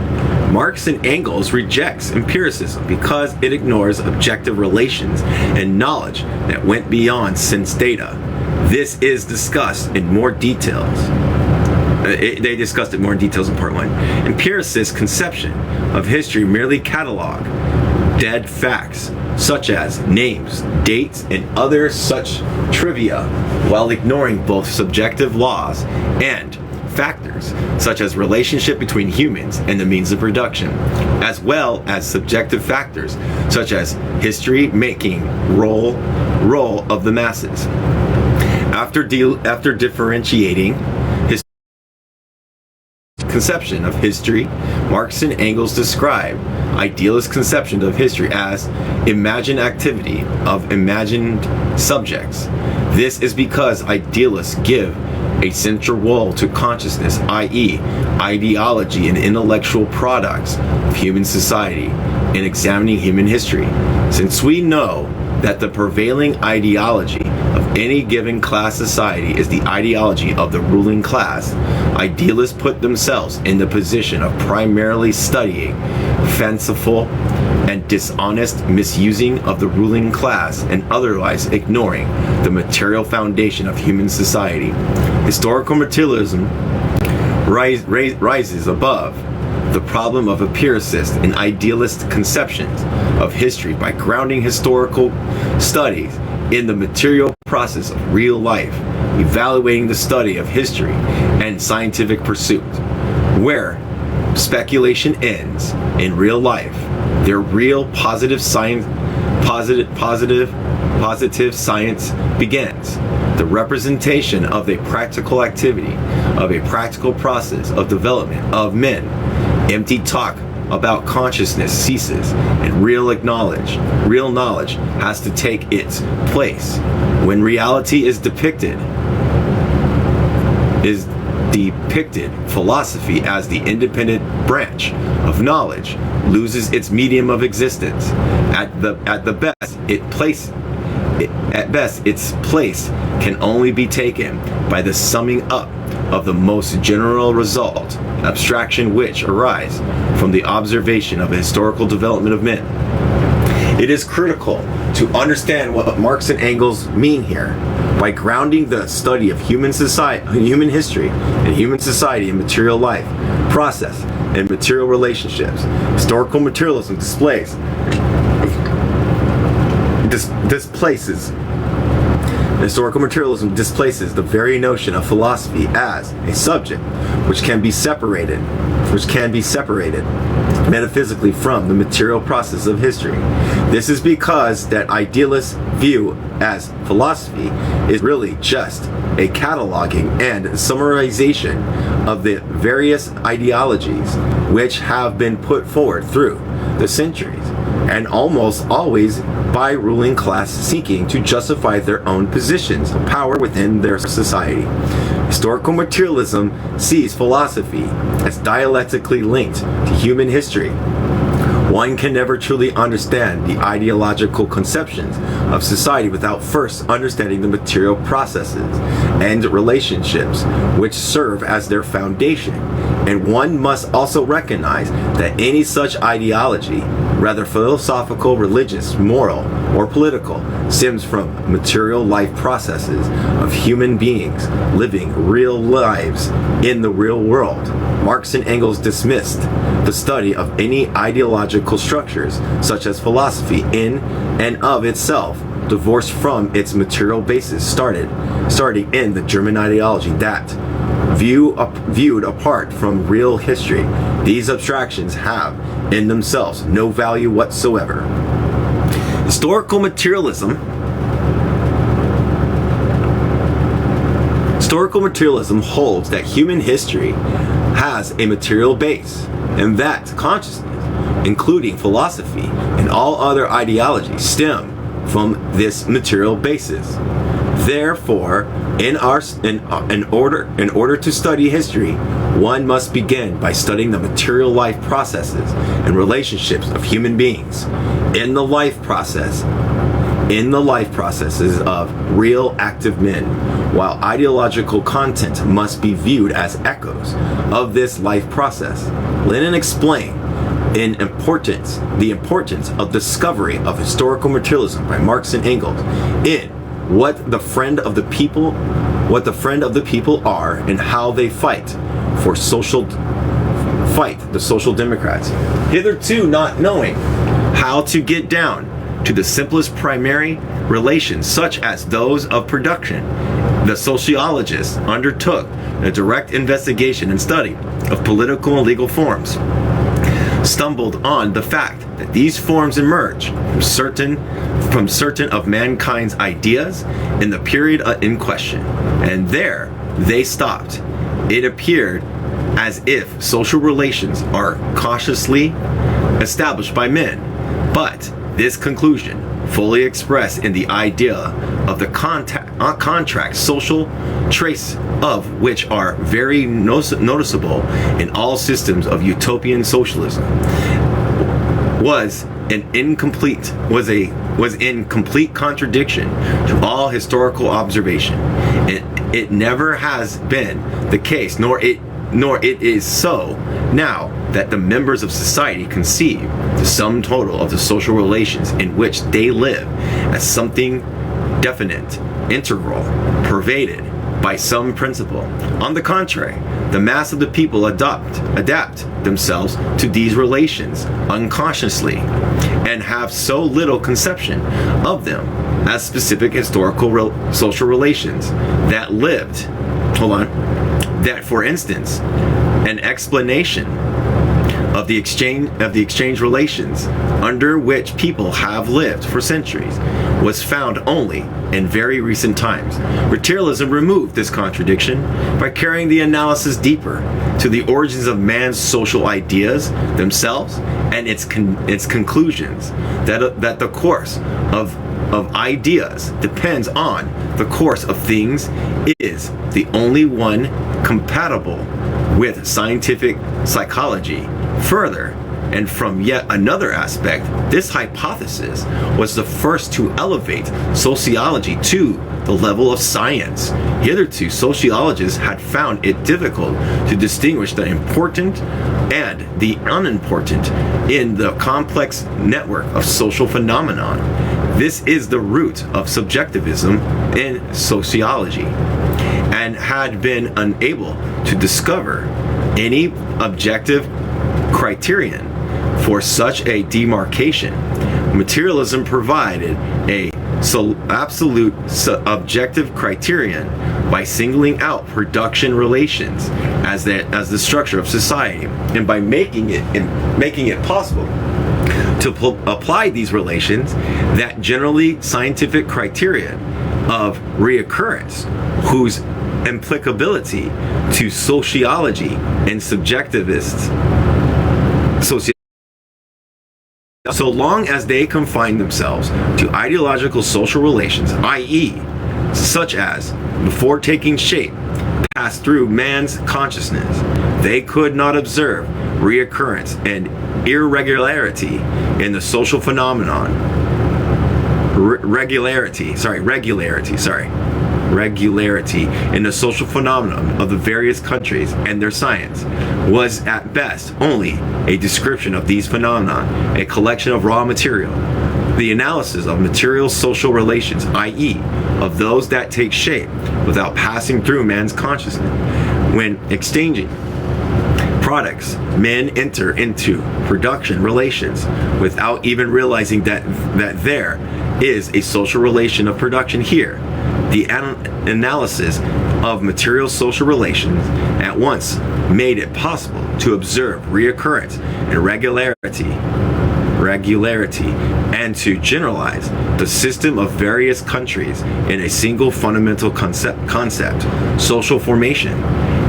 Marx and Engels rejects empiricism because it ignores objective relations and knowledge that went beyond sense data. This is discussed in more details. They discussed it more in details in part 1. Empiricist conception of history merely catalog dead facts such as names, dates, and other such trivia, while ignoring both subjective laws and factors such as relationship between humans and the means of production, as well as subjective factors such as history making role of the masses. After differentiating his conception of history, Marx and Engels describe idealist conception of history as imagined activity of imagined subjects. This is because idealists give a central role to consciousness, i.e., ideology and intellectual products of human society, in examining human history. Since we know that the prevailing ideology of any given class society is the ideology of the ruling class, idealists put themselves in the position of primarily studying fanciful and dishonest misusing of the ruling class and otherwise ignoring the material foundation of human society. Historical materialism rises above the problem of empiricist and idealist conceptions of history by grounding historical studies in the material process of real life, evaluating the study of history and scientific pursuit. Where speculation ends in real life, their real positive science begins. The representation of a practical activity, of a practical process of development of men. Empty talk about consciousness ceases, and real knowledge has to take its place. When reality is depicted, philosophy as the independent branch of knowledge loses its medium of existence. At best, its place can only be taken by the summing up of the most general result, abstraction which arise from the observation of a historical development of men. It is critical to understand what Marx and Engels mean here by grounding the study of human history and human society in material life, process, and material relationships. Historical materialism displaces the very notion of philosophy as a subject which can be separated metaphysically from the material process of history. This is because that idealists view as philosophy is really just a cataloging and summarization of the various ideologies which have been put forward through the centuries, and almost always by ruling class seeking to justify their own positions of power within their society. Historical materialism sees philosophy as dialectically linked to human history, One can never truly understand the ideological conceptions of society without first understanding the material processes and relationships which serve as their foundation. And one must also recognize that any such ideology, whether philosophical, religious, moral, or political, stems from material life processes of human beings living real lives in the real world. Marx and Engels dismissed the study of any ideological structures, such as philosophy, in and of itself, divorced from its material basis, starting in the German ideology that, viewed apart from real history, these abstractions have in themselves no value whatsoever. Historical materialism holds that human history has a material base, and that consciousness, including philosophy and all other ideologies, stem from this material basis. Therefore, in order to study history, one must begin by studying the material life processes and relationships of human beings in the life processes of real active men, while ideological content must be viewed as echoes of this life process. Lenin explained the importance of discovery of historical materialism by Marx and Engels in what the friend of the people are and how they fight the social democrats, hitherto not knowing how to get down to the simplest primary relations such as those of production. The sociologists undertook a direct investigation and study of political and legal forms, stumbled on the fact that these forms emerge from certain of mankind's ideas in the period in question, and there they stopped. It appeared as if social relations are consciously established by men, but this conclusion, fully expressed in the idea of the contract, social trace of which are very noticeable in all systems of utopian socialism, was in complete contradiction to all historical observation. It never has been the case, nor it is so now, that the members of society conceive the sum total of the social relations in which they live as something definite, integral, pervaded by some principle. On the contrary, the mass of the people adapt themselves to these relations unconsciously and have so little conception of them as specific historical social relations that for instance, an explanation of the exchange relations under which people have lived for centuries was found only in very recent times. Materialism removed this contradiction by carrying the analysis deeper to the origins of man's social ideas themselves and its conclusions that the course of ideas depends on the course of things is the only one compatible with scientific psychology. Further, and from yet another aspect, this hypothesis was the first to elevate sociology to the level of science. Hitherto, sociologists had found it difficult to distinguish the important and the unimportant in the complex network of social phenomenon. This is the root of subjectivism in sociology, and had been unable to discover any objective criterion for such a demarcation. Materialism provided a absolute objective criterion by singling out production relations as the structure of society, and by making it possible to apply these relations that generally scientific criterion of reoccurrence, whose applicability to sociology and subjectivists so long as they confine themselves to ideological social relations, i.e., such as, before taking shape, pass through man's consciousness, they could not observe reoccurrence and irregularity in the social phenomenon, regularity in the social phenomenon of the various countries and their science was at best only a description of these phenomena, a collection of raw material. The analysis of material social relations, i.e., of those that take shape without passing through man's consciousness. When exchanging products, men enter into production relations without even realizing that there is a social relation of production here. The analysis of material social relations at once made it possible to observe reoccurrence and regularity, and to generalize the system of various countries in a single fundamental concept, social formation.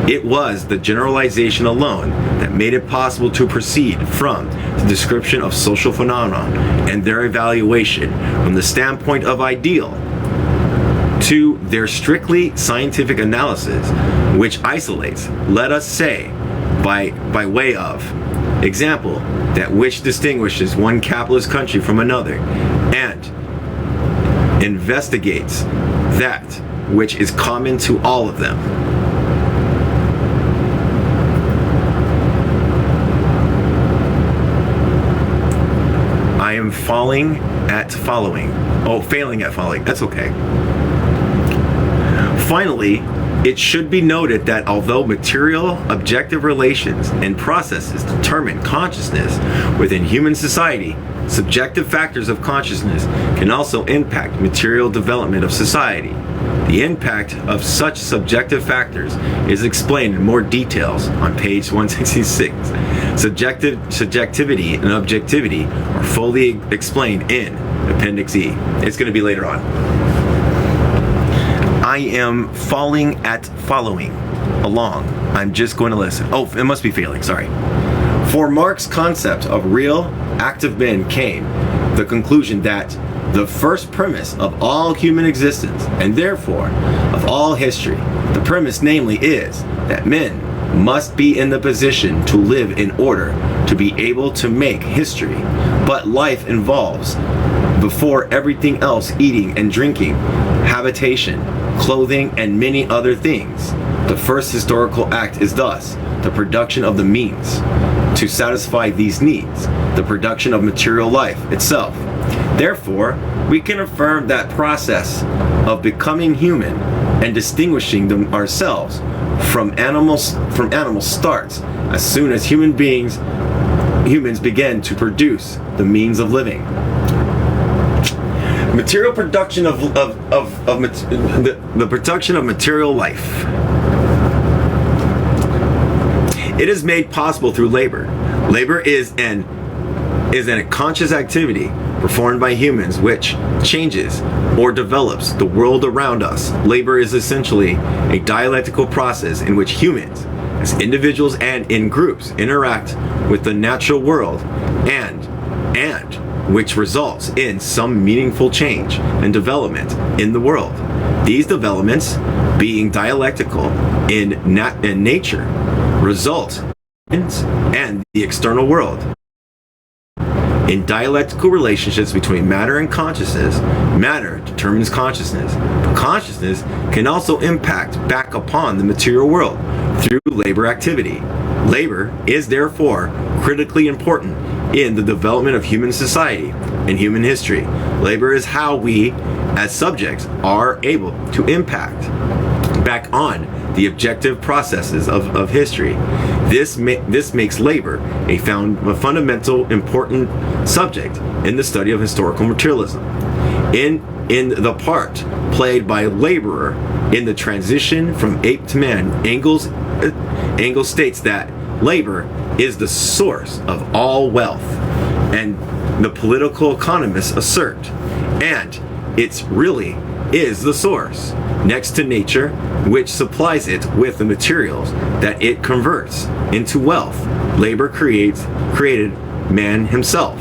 It was the generalization alone that made it possible to proceed from the description of social phenomena and their evaluation from the standpoint of ideal to their strictly scientific analysis, which isolates, let us say, by way of example, that which distinguishes one capitalist country from another, and investigates that which is common to all of them. I am failing at following. That's okay. Finally, it should be noted that although material objective relations and processes determine consciousness within human society, subjective factors of consciousness can also impact material development of society. The impact of such subjective factors is explained in more details on page 166. Subjectivity and objectivity are fully explained in Appendix E. It's going to be later on. I am falling at following along. I'm just going to listen. Oh, it must be failing, sorry. For Marx's concept of real, active men came the conclusion that the first premise of all human existence, and therefore of all history, the premise namely is that men must be in the position to live in order to be able to make history. But life involves, before everything else, eating and drinking, habitation, clothing, and many other things. The first historical act is thus the production of the means to satisfy these needs, the production of material life itself. Therefore, we can affirm that process of becoming human and distinguishing ourselves from animals starts as soon as humans begin to produce the means of living. Material production of the production of material life. It is made possible through labor. Labor is a conscious activity performed by humans which changes or develops the world around us. Labor is essentially a dialectical process in which humans, as individuals and in groups, interact with the natural world and which results in some meaningful change and development in the world. These developments, being dialectical in nature, result in the external world. In dialectical relationships between matter and consciousness, matter determines consciousness. But consciousness can also impact back upon the material world through labor activity. Labor is therefore critically important in the development of human society and human history. Labor is how we, as subjects, are able to impact back on the objective processes of history. This makes labor a fundamental important subject in the study of historical materialism. In the part played by laborer in the transition from ape to man, Engels states that labor is the source of all wealth, and the political economists assert, and it really is the source, next to nature, which supplies it with the materials that it converts into wealth. Labor created man himself.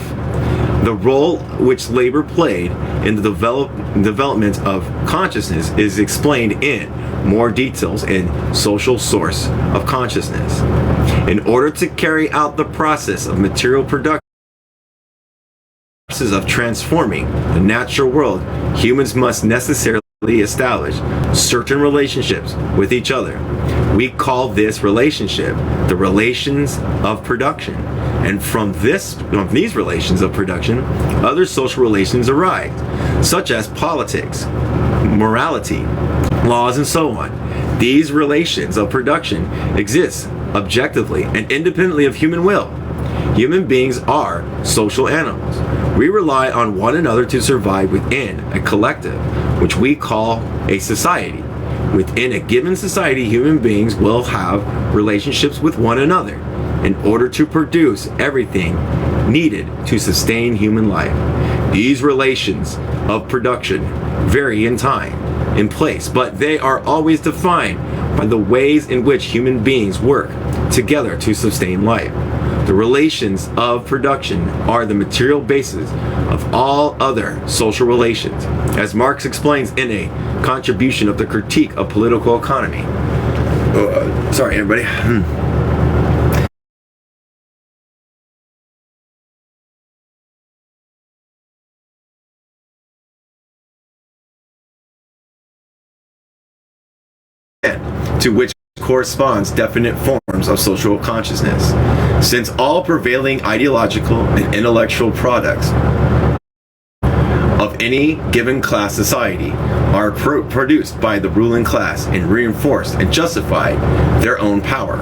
The role which labor played in the development of consciousness is explained in more details in Social Source of Consciousness. In order to carry out the process of material production, of transforming the natural world, humans must necessarily establish certain relationships with each other. We call this relationship the relations of production. And from these relations of production, other social relations arise, such as politics, morality, laws, and so on. These relations of production exist objectively and independently of human will. Human beings are social animals. We rely on one another to survive within a collective, which we call a society. Within a given society, human beings will have relationships with one another in order to produce everything needed to sustain human life. These relations of production vary in time, in place, but they are always defined by the ways in which human beings work together to sustain life. The relations of production are the material basis of all other social relations, as Marx explains in a contribution of the Critique of Political Economy. Sorry, everybody. To which corresponds definite forms of social consciousness, since all prevailing ideological and intellectual products of any given class society are produced by the ruling class and reinforced and justify their own power.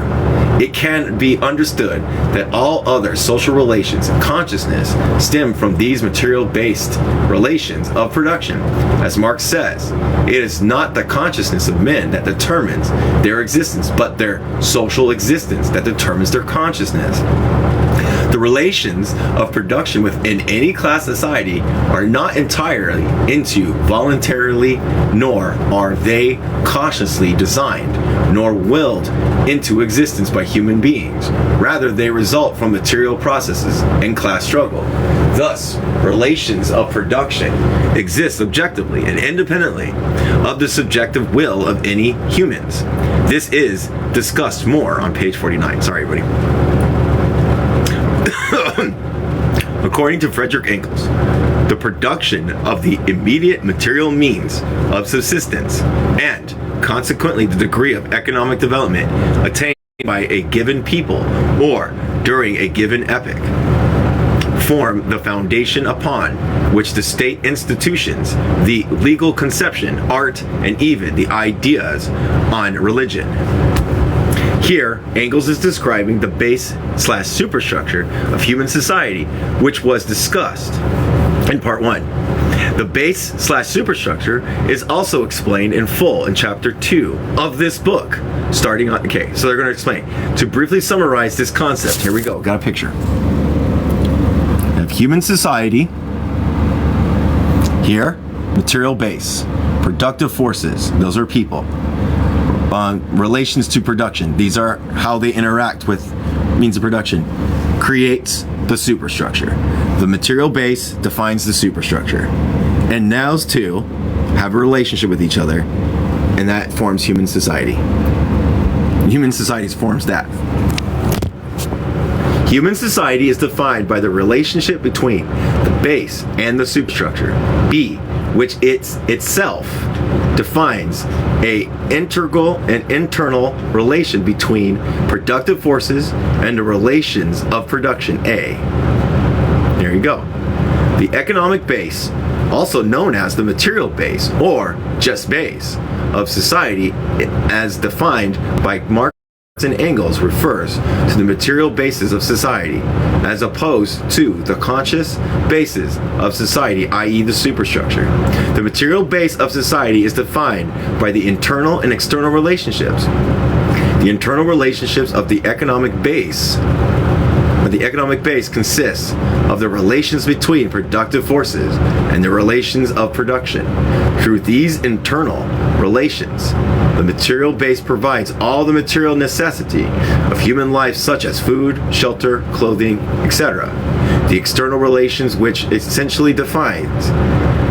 It can be understood that all other social relations and consciousness stem from these material-based relations of production. As Marx says, it is not the consciousness of men that determines their existence, but their social existence that determines their consciousness. The relations of production within any class society are not entirely into voluntarily, nor are they consciously designed, nor willed into existence by human beings. Rather, they result from material processes and class struggle. Thus, relations of production exist objectively and independently of the subjective will of any humans. This is discussed more on page 49. Sorry, everybody. According to Frederick Engels, the production of the immediate material means of subsistence and consequently the degree of economic development attained by a given people or during a given epoch form the foundation upon which the state institutions, the legal conception, art, and even the ideas on religion. Here, Engels is describing the base/superstructure of human society, which was discussed in part 1. The base/superstructure is also explained in full in chapter 2 of this book. Starting on, okay, so they're going to explain. To briefly summarize this concept, here we go, got a picture. We have human society, here, material base, productive forces, those are people. Relations to production, these are how they interact with means of production, creates the superstructure. The material base defines the superstructure. And those two have a relationship with each other, and that forms human society. Human society forms that. Human society is defined by the relationship between the base and the superstructure, B, which itself defines a integral and internal relation between productive forces and the relations of production, A. There you go. The economic base, also known as the material base or just base of society as defined by Marx and Engels, refers to the material basis of society as opposed to the conscious basis of society, i.e. the superstructure. The material base of society is defined by the internal and external relationships. The internal relationships of the economic base consists of the relations between productive forces and the relations of production. Through these internal relations, the material base provides all the material necessity of human life, such as food, shelter, clothing, etc. The external relations which essentially defines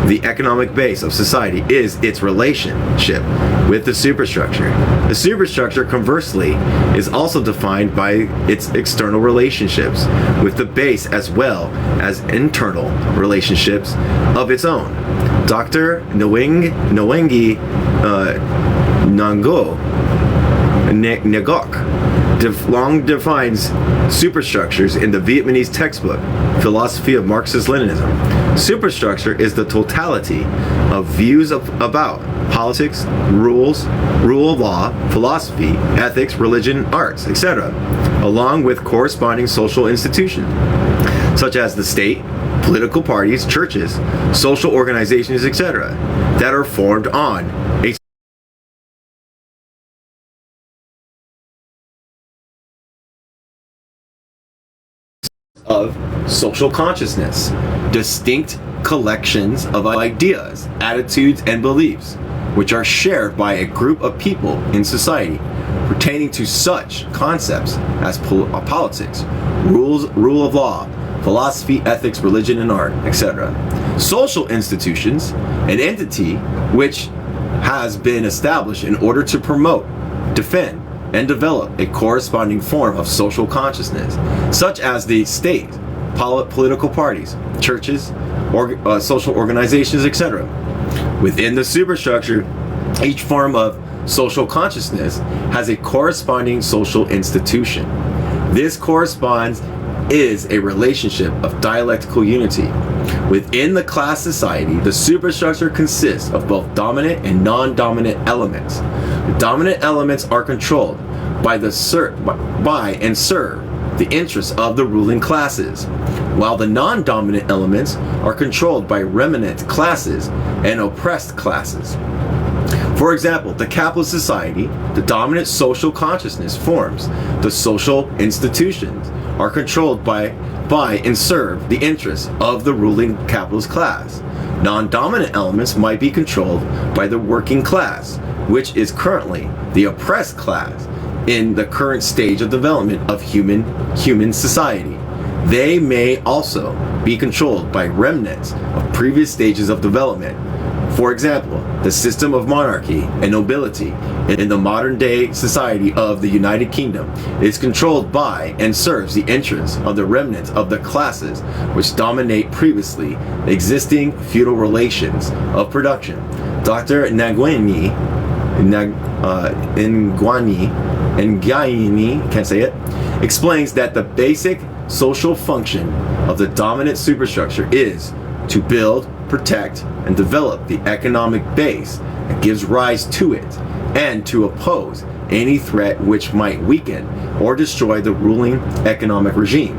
the economic base of society is its relationship with the superstructure. The superstructure, conversely, is also defined by its external relationships with the base as well as internal relationships of its own. Dr. Nwengi Nango Ngok long defines superstructures in the Vietnamese textbook, Philosophy of Marxist-Leninism. Superstructure is the totality of views about politics, rule of law, philosophy, ethics, religion, arts, etc., along with corresponding social institutions, such as the state, political parties, churches, social organizations, etc., that are formed on a of social consciousness, distinct collections of ideas, attitudes, and beliefs, which are shared by a group of people in society, pertaining to such concepts as politics, rule of law, philosophy, ethics, religion, and art, etc. Social institutions, an entity which has been established in order to promote, defend, and develop a corresponding form of social consciousness, such as the state, political parties, churches, social organizations, etc. Within the superstructure, each form of social consciousness has a corresponding social institution. This corresponds is a relationship of dialectical unity. Within the class society, the superstructure consists of both dominant and non-dominant elements. The dominant elements are controlled by and serve the interests of the ruling classes, while the non-dominant elements are controlled by remnant classes and oppressed classes. For example, the capitalist society, the dominant social consciousness forms the social institutions are controlled by and serve the interests of the ruling capitalist class. Non-dominant elements might be controlled by the working class, which is currently the oppressed class in the current stage of development of human society. They may also be controlled by remnants of previous stages of development. For example, the system of monarchy and nobility in the modern day society of the United Kingdom is controlled by and serves the interests of the remnants of the classes which dominate previously existing feudal relations of production. Dr. Ngani, can't say it, explains that the basic social function of the dominant superstructure is to build, protect, and develop the economic base that gives rise to it, and to oppose any threat which might weaken or destroy the ruling economic regime.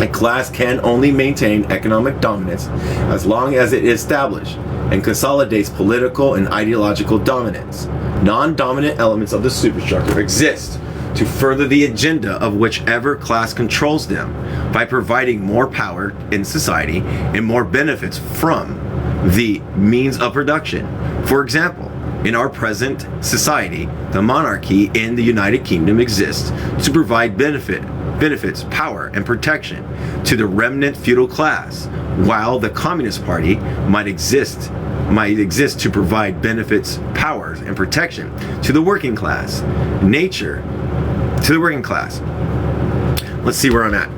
A class can only maintain economic dominance as long as it establishes and consolidates political and ideological dominance. Non-dominant elements of the superstructure exist to further the agenda of whichever class controls them by providing more power in society and more benefits from the means of production. For example, in our present society, the monarchy in the United Kingdom exists to provide benefits, power, and protection to the remnant feudal class, while the Communist Party might exist to provide benefits, powers, and protection to the working class. Let's see where I'm at.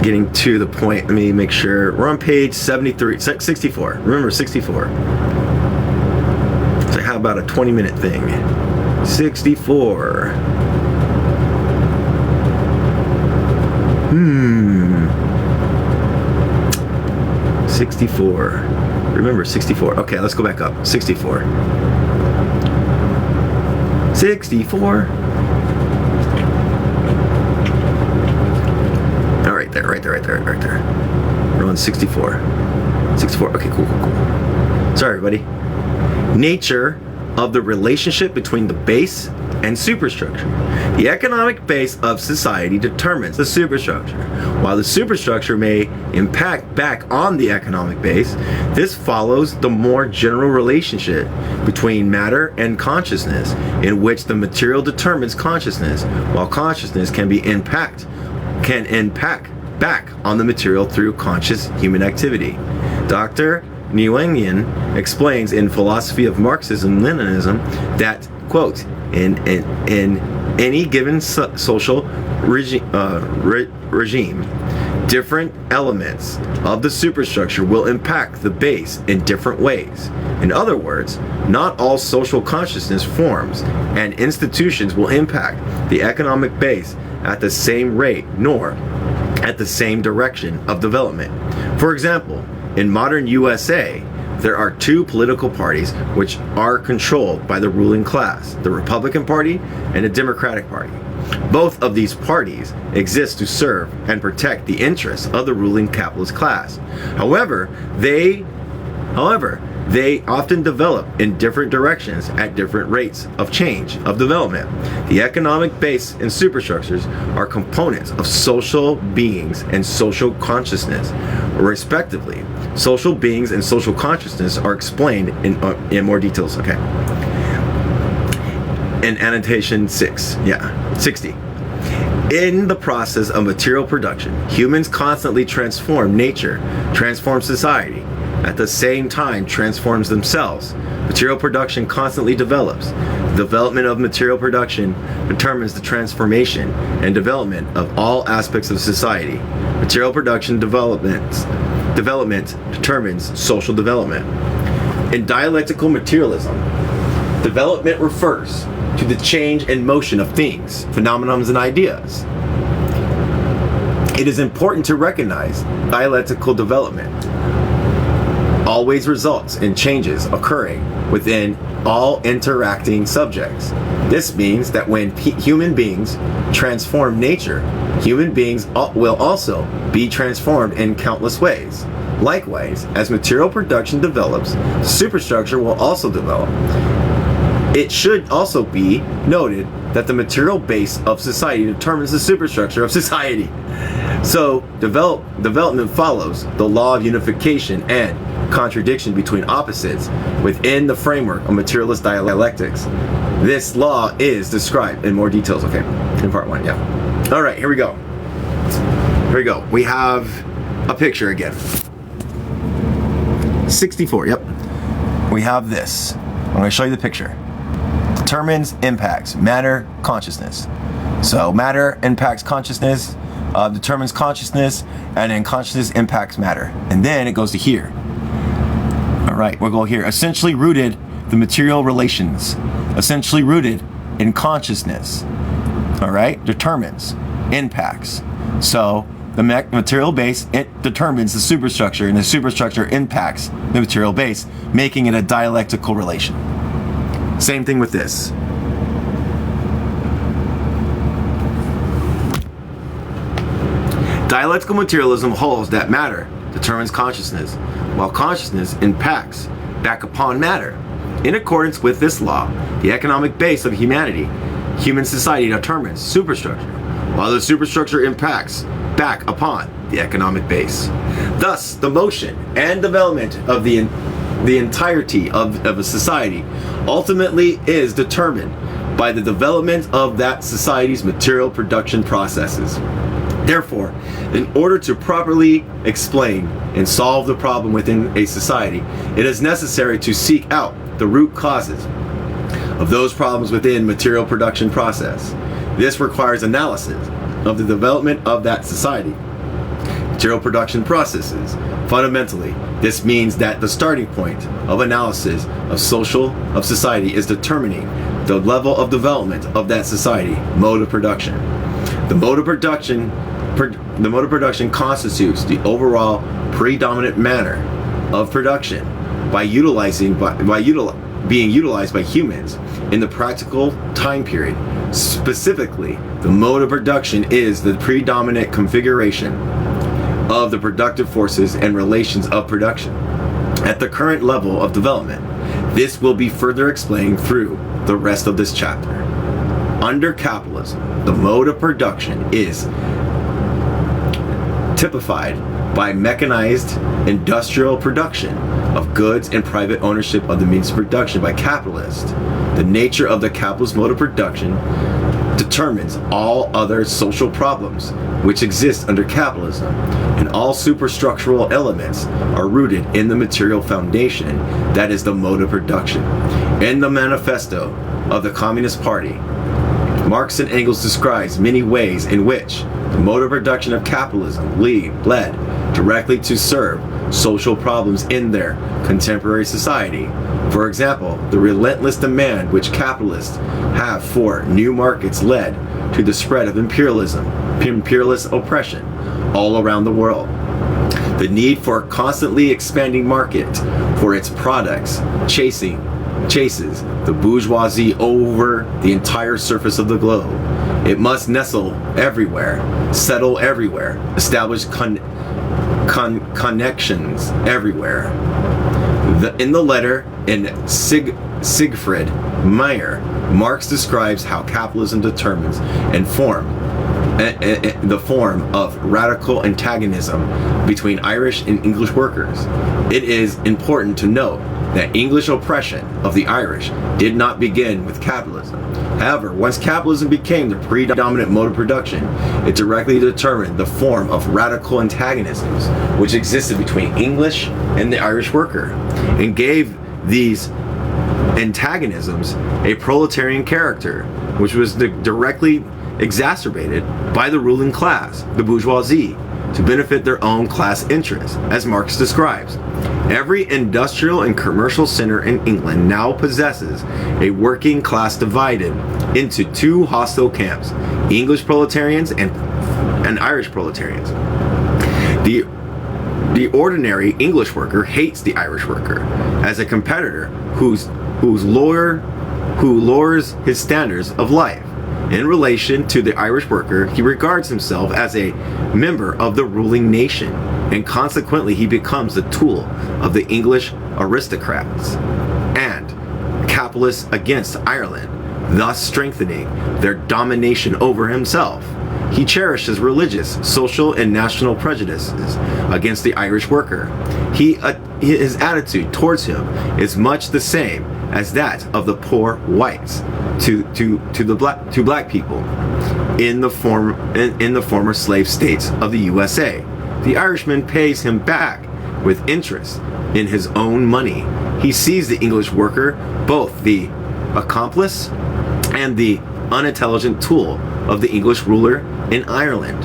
Getting to the point, let me make sure. We're on page 64. Remember, 64. So how about a 20-minute thing? 64. 64. Remember, 64. Okay, let's go back up. 64. 64. Oh, right there. We're on 64. 64. Okay, cool. Sorry, everybody. Nature of the relationship between the base and superstructure. The economic base of society determines the superstructure. While the superstructure may impact back on the economic base, this follows the more general relationship between matter and consciousness, in which the material determines consciousness, while consciousness can be impacted can impact back on the material through conscious human activity. Dr. Nguyen explains in Philosophy of Marxism-Leninism that, quote, in any given social regime, different elements of the superstructure will impact the base in different ways. In other words, not all social consciousness forms and institutions will impact the economic base at the same rate nor at the same direction of development. For example, in modern USA, there are two political parties which are controlled by the ruling class, the Republican Party and the Democratic Party. Both of these parties exist to serve and protect the interests of the ruling capitalist class. However, they often develop in different directions at different rates of change of development. The economic base and superstructures are components of social beings and social consciousness, respectively. Social beings and social consciousness are explained in more details. Okay. In annotation 60. In the process of material production, humans constantly transform nature, transform society, at the same time transforms themselves. Material production constantly develops. The development of material production determines the transformation and development of all aspects of society. Material production development determines social development. In dialectical materialism, development refers to the change and motion of things, phenomena, and ideas. It is important to recognize dialectical development always results in changes occurring within all interacting subjects. This means that when human beings transform nature, human beings will also be transformed in countless ways. Likewise, as material production develops, superstructure will also develop. It should also be noted that the material base of society determines the superstructure of society. So, development follows the law of unification and contradiction between opposites within the framework of materialist dialectics. This law is described in more details, okay, in part 1, yeah. All right, here we go. We have a picture again. 64, yep. We have this. I'm going to show you the picture. Determines, impacts, matter, consciousness. So matter impacts consciousness, determines consciousness, and then consciousness impacts matter. And then it goes to here. All right, we'll go here. Essentially rooted the material relations. Essentially rooted in consciousness. All right, determines, impacts. So the material base, it determines the superstructure, and the superstructure impacts the material base, making it a dialectical relation. Same thing with this. Dialectical materialism holds that matter determines consciousness, while consciousness impacts back upon matter. In accordance with this law, the economic base of human society determines superstructure, while the superstructure impacts back upon the economic base. Thus, the motion and development of the entirety of a society ultimately is determined by the development of that society's material production processes. Therefore, in order to properly explain and solve the problem within a society, it is necessary to seek out the root causes of those problems within material production process. This requires analysis of the development of that society. Material production processes. Fundamentally, this means that the starting point of analysis of society is determining the level of development of that society, mode of production. The mode of production constitutes the overall predominant manner of production being utilized by humans in the practical time period. Specifically, the mode of production is the predominant configuration of the productive forces and relations of production at the current level of development. This will be further explained through the rest of this chapter. Under capitalism, the mode of production is typified by mechanized industrial production of goods and private ownership of the means of production by capitalists. The nature of the capitalist mode of production determines all other social problems which exists under capitalism, and all superstructural elements are rooted in the material foundation that is the mode of production. In the manifesto of the Communist Party, Marx and Engels describes many ways in which the mode of production of capitalism led directly to serve social problems in their contemporary society. For example, the relentless demand which capitalists have for new markets led to the spread of imperialist oppression all around the world. The need for a constantly expanding market for its products chases the bourgeoisie over the entire surface of the globe. It must nestle everywhere, settle everywhere, establish connections everywhere. In the letter in Siegfried Meyer, Marx describes how capitalism determines and the form of radical antagonism between Irish and English workers. It is important to note that English oppression of the Irish did not begin with capitalism. However, once capitalism became the predominant mode of production, it directly determined the form of radical antagonisms which existed between English and the Irish worker, and gave these antagonisms a proletarian character, which was directly exacerbated by the ruling class, the bourgeoisie, to benefit their own class interests, as Marx describes. Every industrial and commercial center in England now possesses a working class divided into two hostile camps, English proletarians and Irish proletarians. The ordinary English worker hates the Irish worker as a competitor who lowers his standards of life. In relation to the Irish worker, he regards himself as a member of the ruling nation, and consequently he becomes the tool of the English aristocrats and capitalists against Ireland, thus strengthening their domination over himself. He cherishes religious, social, and national prejudices against the Irish worker. His attitude towards him is much the same as that of the poor whites to black people in the former slave states of the USA. The Irishman pays him back with interest in his own money. He sees the English worker both the accomplice and the unintelligent tool of the English ruler in Ireland.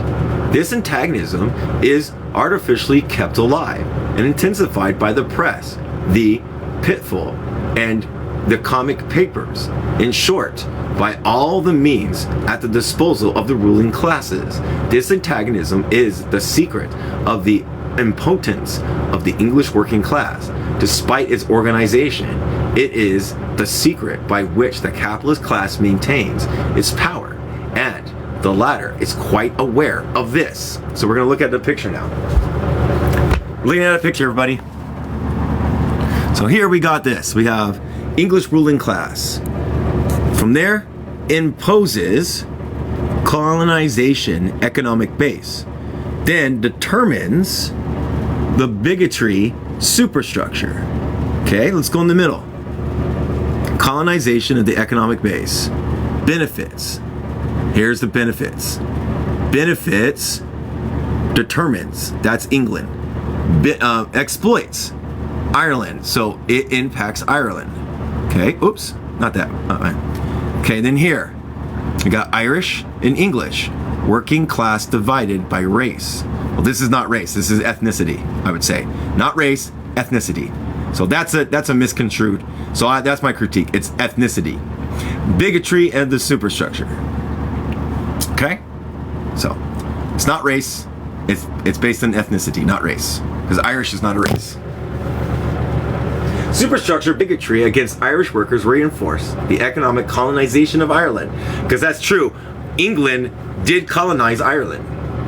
This antagonism is artificially kept alive and intensified by the press, the pitfall, and the comic papers. In short, by all the means at the disposal of the ruling classes. This antagonism is the secret of the impotence of the English working class. Despite its organization, it is the secret by which the capitalist class maintains its power, and the latter is quite aware of this. So we're going to look at the picture now. Looking at a picture, everybody. So here we got this. We have English ruling class. From there, imposes colonization economic base. Then determines the bigotry superstructure. Okay, let's go in the middle. Colonization of the economic base. Benefits. Here's the benefits. Benefits determines, that's England. Exploits Ireland, so it impacts Ireland. Okay, oops, not that. Okay, then here we got Irish and English. Working class divided by race. Well, this is not race, this is ethnicity, I would say. Not race, ethnicity. So that's a misconstrued. So that's my critique. It's ethnicity, bigotry, and the superstructure. Okay, so it's not race. It's based on ethnicity, not race, because Irish is not a race. Superstructure bigotry against Irish workers reinforce the economic colonization of Ireland, because that's true. England did colonize Ireland.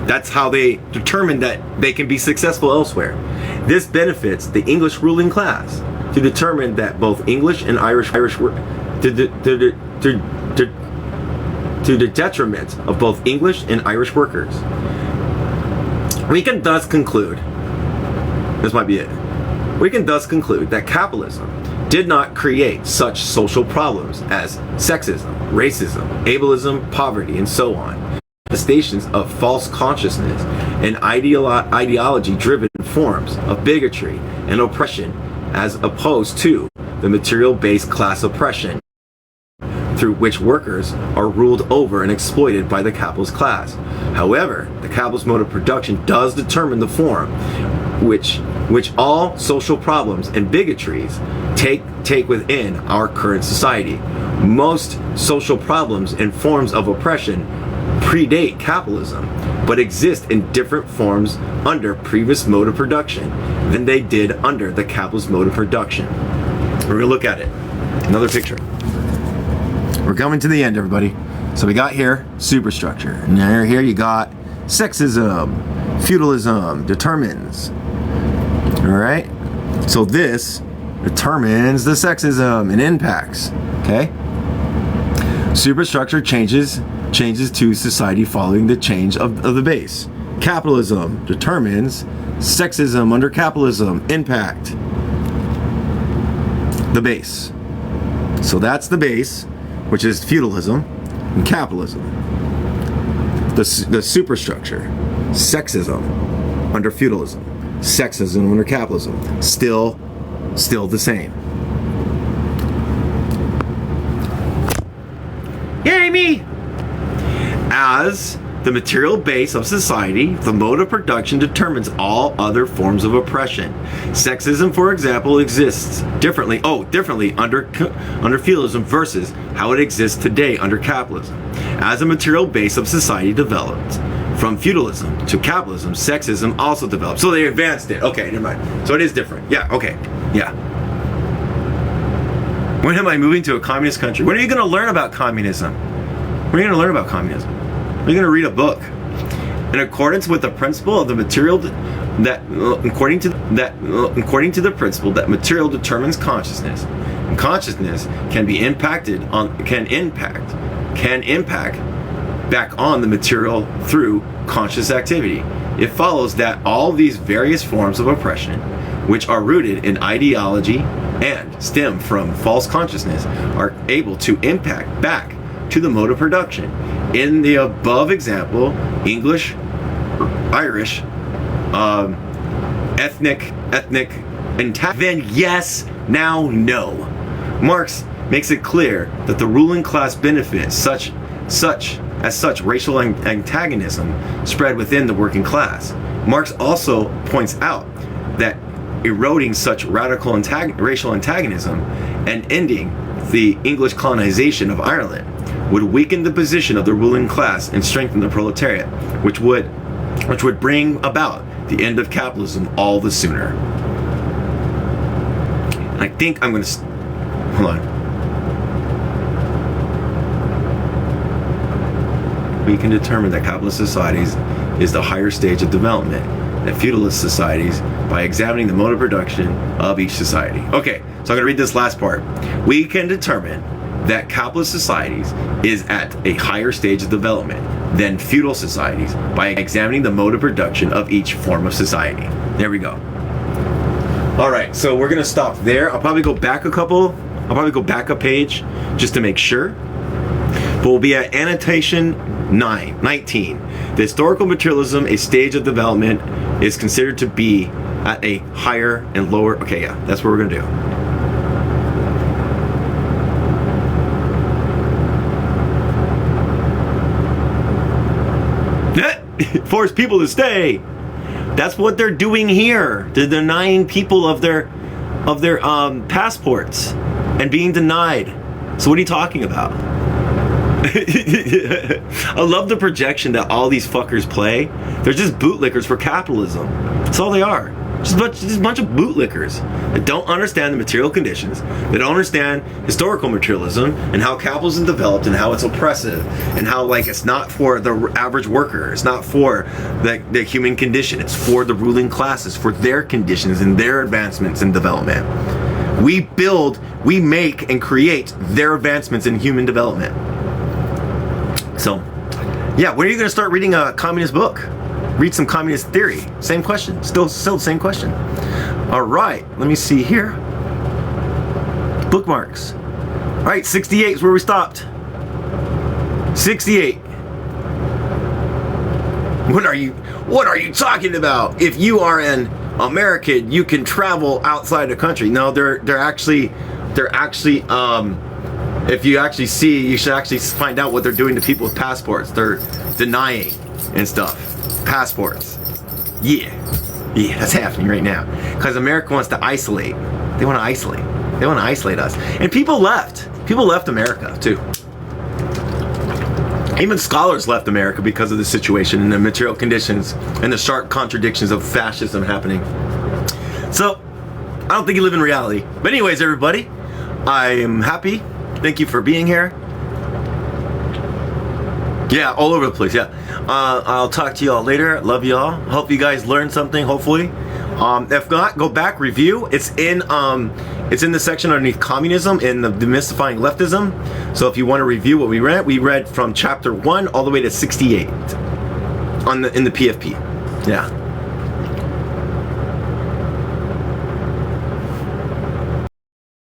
That's how they determined that they can be successful elsewhere. This benefits the English ruling class to determine that both English and Irish work to the detriment of both English and Irish workers. We can thus conclude, this might be it. We can thus conclude that capitalism did not create such social problems as sexism, racism, ableism, poverty, and so on. manifestations of false consciousness and ideology-driven forms of bigotry and oppression, as opposed to the material-based class oppression through which workers are ruled over and exploited by the capitalist class. However, the capitalist mode of production does determine the form which all social problems and bigotries take within our current society. Most social problems and forms of oppression predate capitalism, but exist in different forms under previous mode of production than they did under the capitalist mode of production. We're gonna look at it. Another picture. We're coming to the end, everybody. So we got here superstructure. And here you got sexism, feudalism determines. All right. So this determines the sexism and impacts. Okay. Superstructure changes to society following the change of the base. Capitalism determines sexism under capitalism impact the base. So that's the base, which is feudalism and capitalism. The superstructure, sexism under feudalism, sexism under capitalism, still the same. Yay me! As the material base of society, the mode of production determines all other forms of oppression. Sexism, for example, exists differently under feudalism versus how it exists today under capitalism. As the material base of society developed from feudalism to capitalism, sexism also developed. So they advanced it. Okay, never mind. So it is different. Yeah, okay. Yeah. When am I moving to a communist country? When are you going to learn about communism? When are you going to learn about communism? You're going to read a book. In accordance with the principle of the material according to the principle that material determines consciousness, and consciousness can impact back on the material through conscious activity. It follows that all these various forms of oppression, which are rooted in ideology and stem from false consciousness, are able to impact back to the mode of production. In the above example, English, Irish, ethnic, then yes, now no. Marx makes it clear that the ruling class benefits such racial antagonism spread within the working class. Marx also points out that eroding such radical racial antagonism and ending the English colonization of Ireland would weaken the position of the ruling class and strengthen the proletariat, which would bring about the end of capitalism all the sooner. And I think I'm going to hold on. We can determine that capitalist societies is the higher stage of development than feudalist societies by examining the mode of production of each society. Okay, so I'm going to read this last part. We can determine that capitalist societies is at a higher stage of development than feudal societies by examining the mode of production of each form of society. There we go. All right, so we're going to stop there. I'll probably go back a page just to make sure. But we'll be at annotation 19. The historical materialism, a stage of development, is considered to be at a higher and lower. Okay, yeah, that's what we're going to do. Force people to stay. That's what they're doing here. They're denying people of their passports and being denied. So what are you talking about? I love the projection that all these fuckers play. They're just bootlickers for capitalism. That's all they are. Just a bunch of bootlickers that don't understand the material conditions. They don't understand historical materialism and how capitalism developed and how it's oppressive and how it's not for the average worker. It's not for the human condition. It's for the ruling classes, for their conditions and their advancements and development. We build, we make, and create their advancements in human development. So, yeah, when are you going to start reading a communist book? Read some communist theory. Same question. Still the same question. All right, let me see here. Bookmarks. All right, 68 is where we stopped. 68. What are you talking about? If you are an American, you can travel outside the country. No, they're actually if you actually see, you should actually find out what they're doing to people with passports. They're denying and stuff. Passports. Yeah, that's happening right now. Because America wants to isolate. They want to isolate. They want to isolate us. And people left. People left America too. Even scholars left America because of the situation and the material conditions and the stark contradictions of fascism happening. So, I don't think you live in reality. But anyways, everybody, I am happy. Thank you for being here. Yeah, all over the place, yeah. I'll talk to y'all later. Love y'all. Hope you guys learned something, hopefully. If not, go back, review. It's in the section underneath communism in the demystifying leftism. So if you want to review what we read from chapter 1 all the way to 68 in the PFP. Yeah.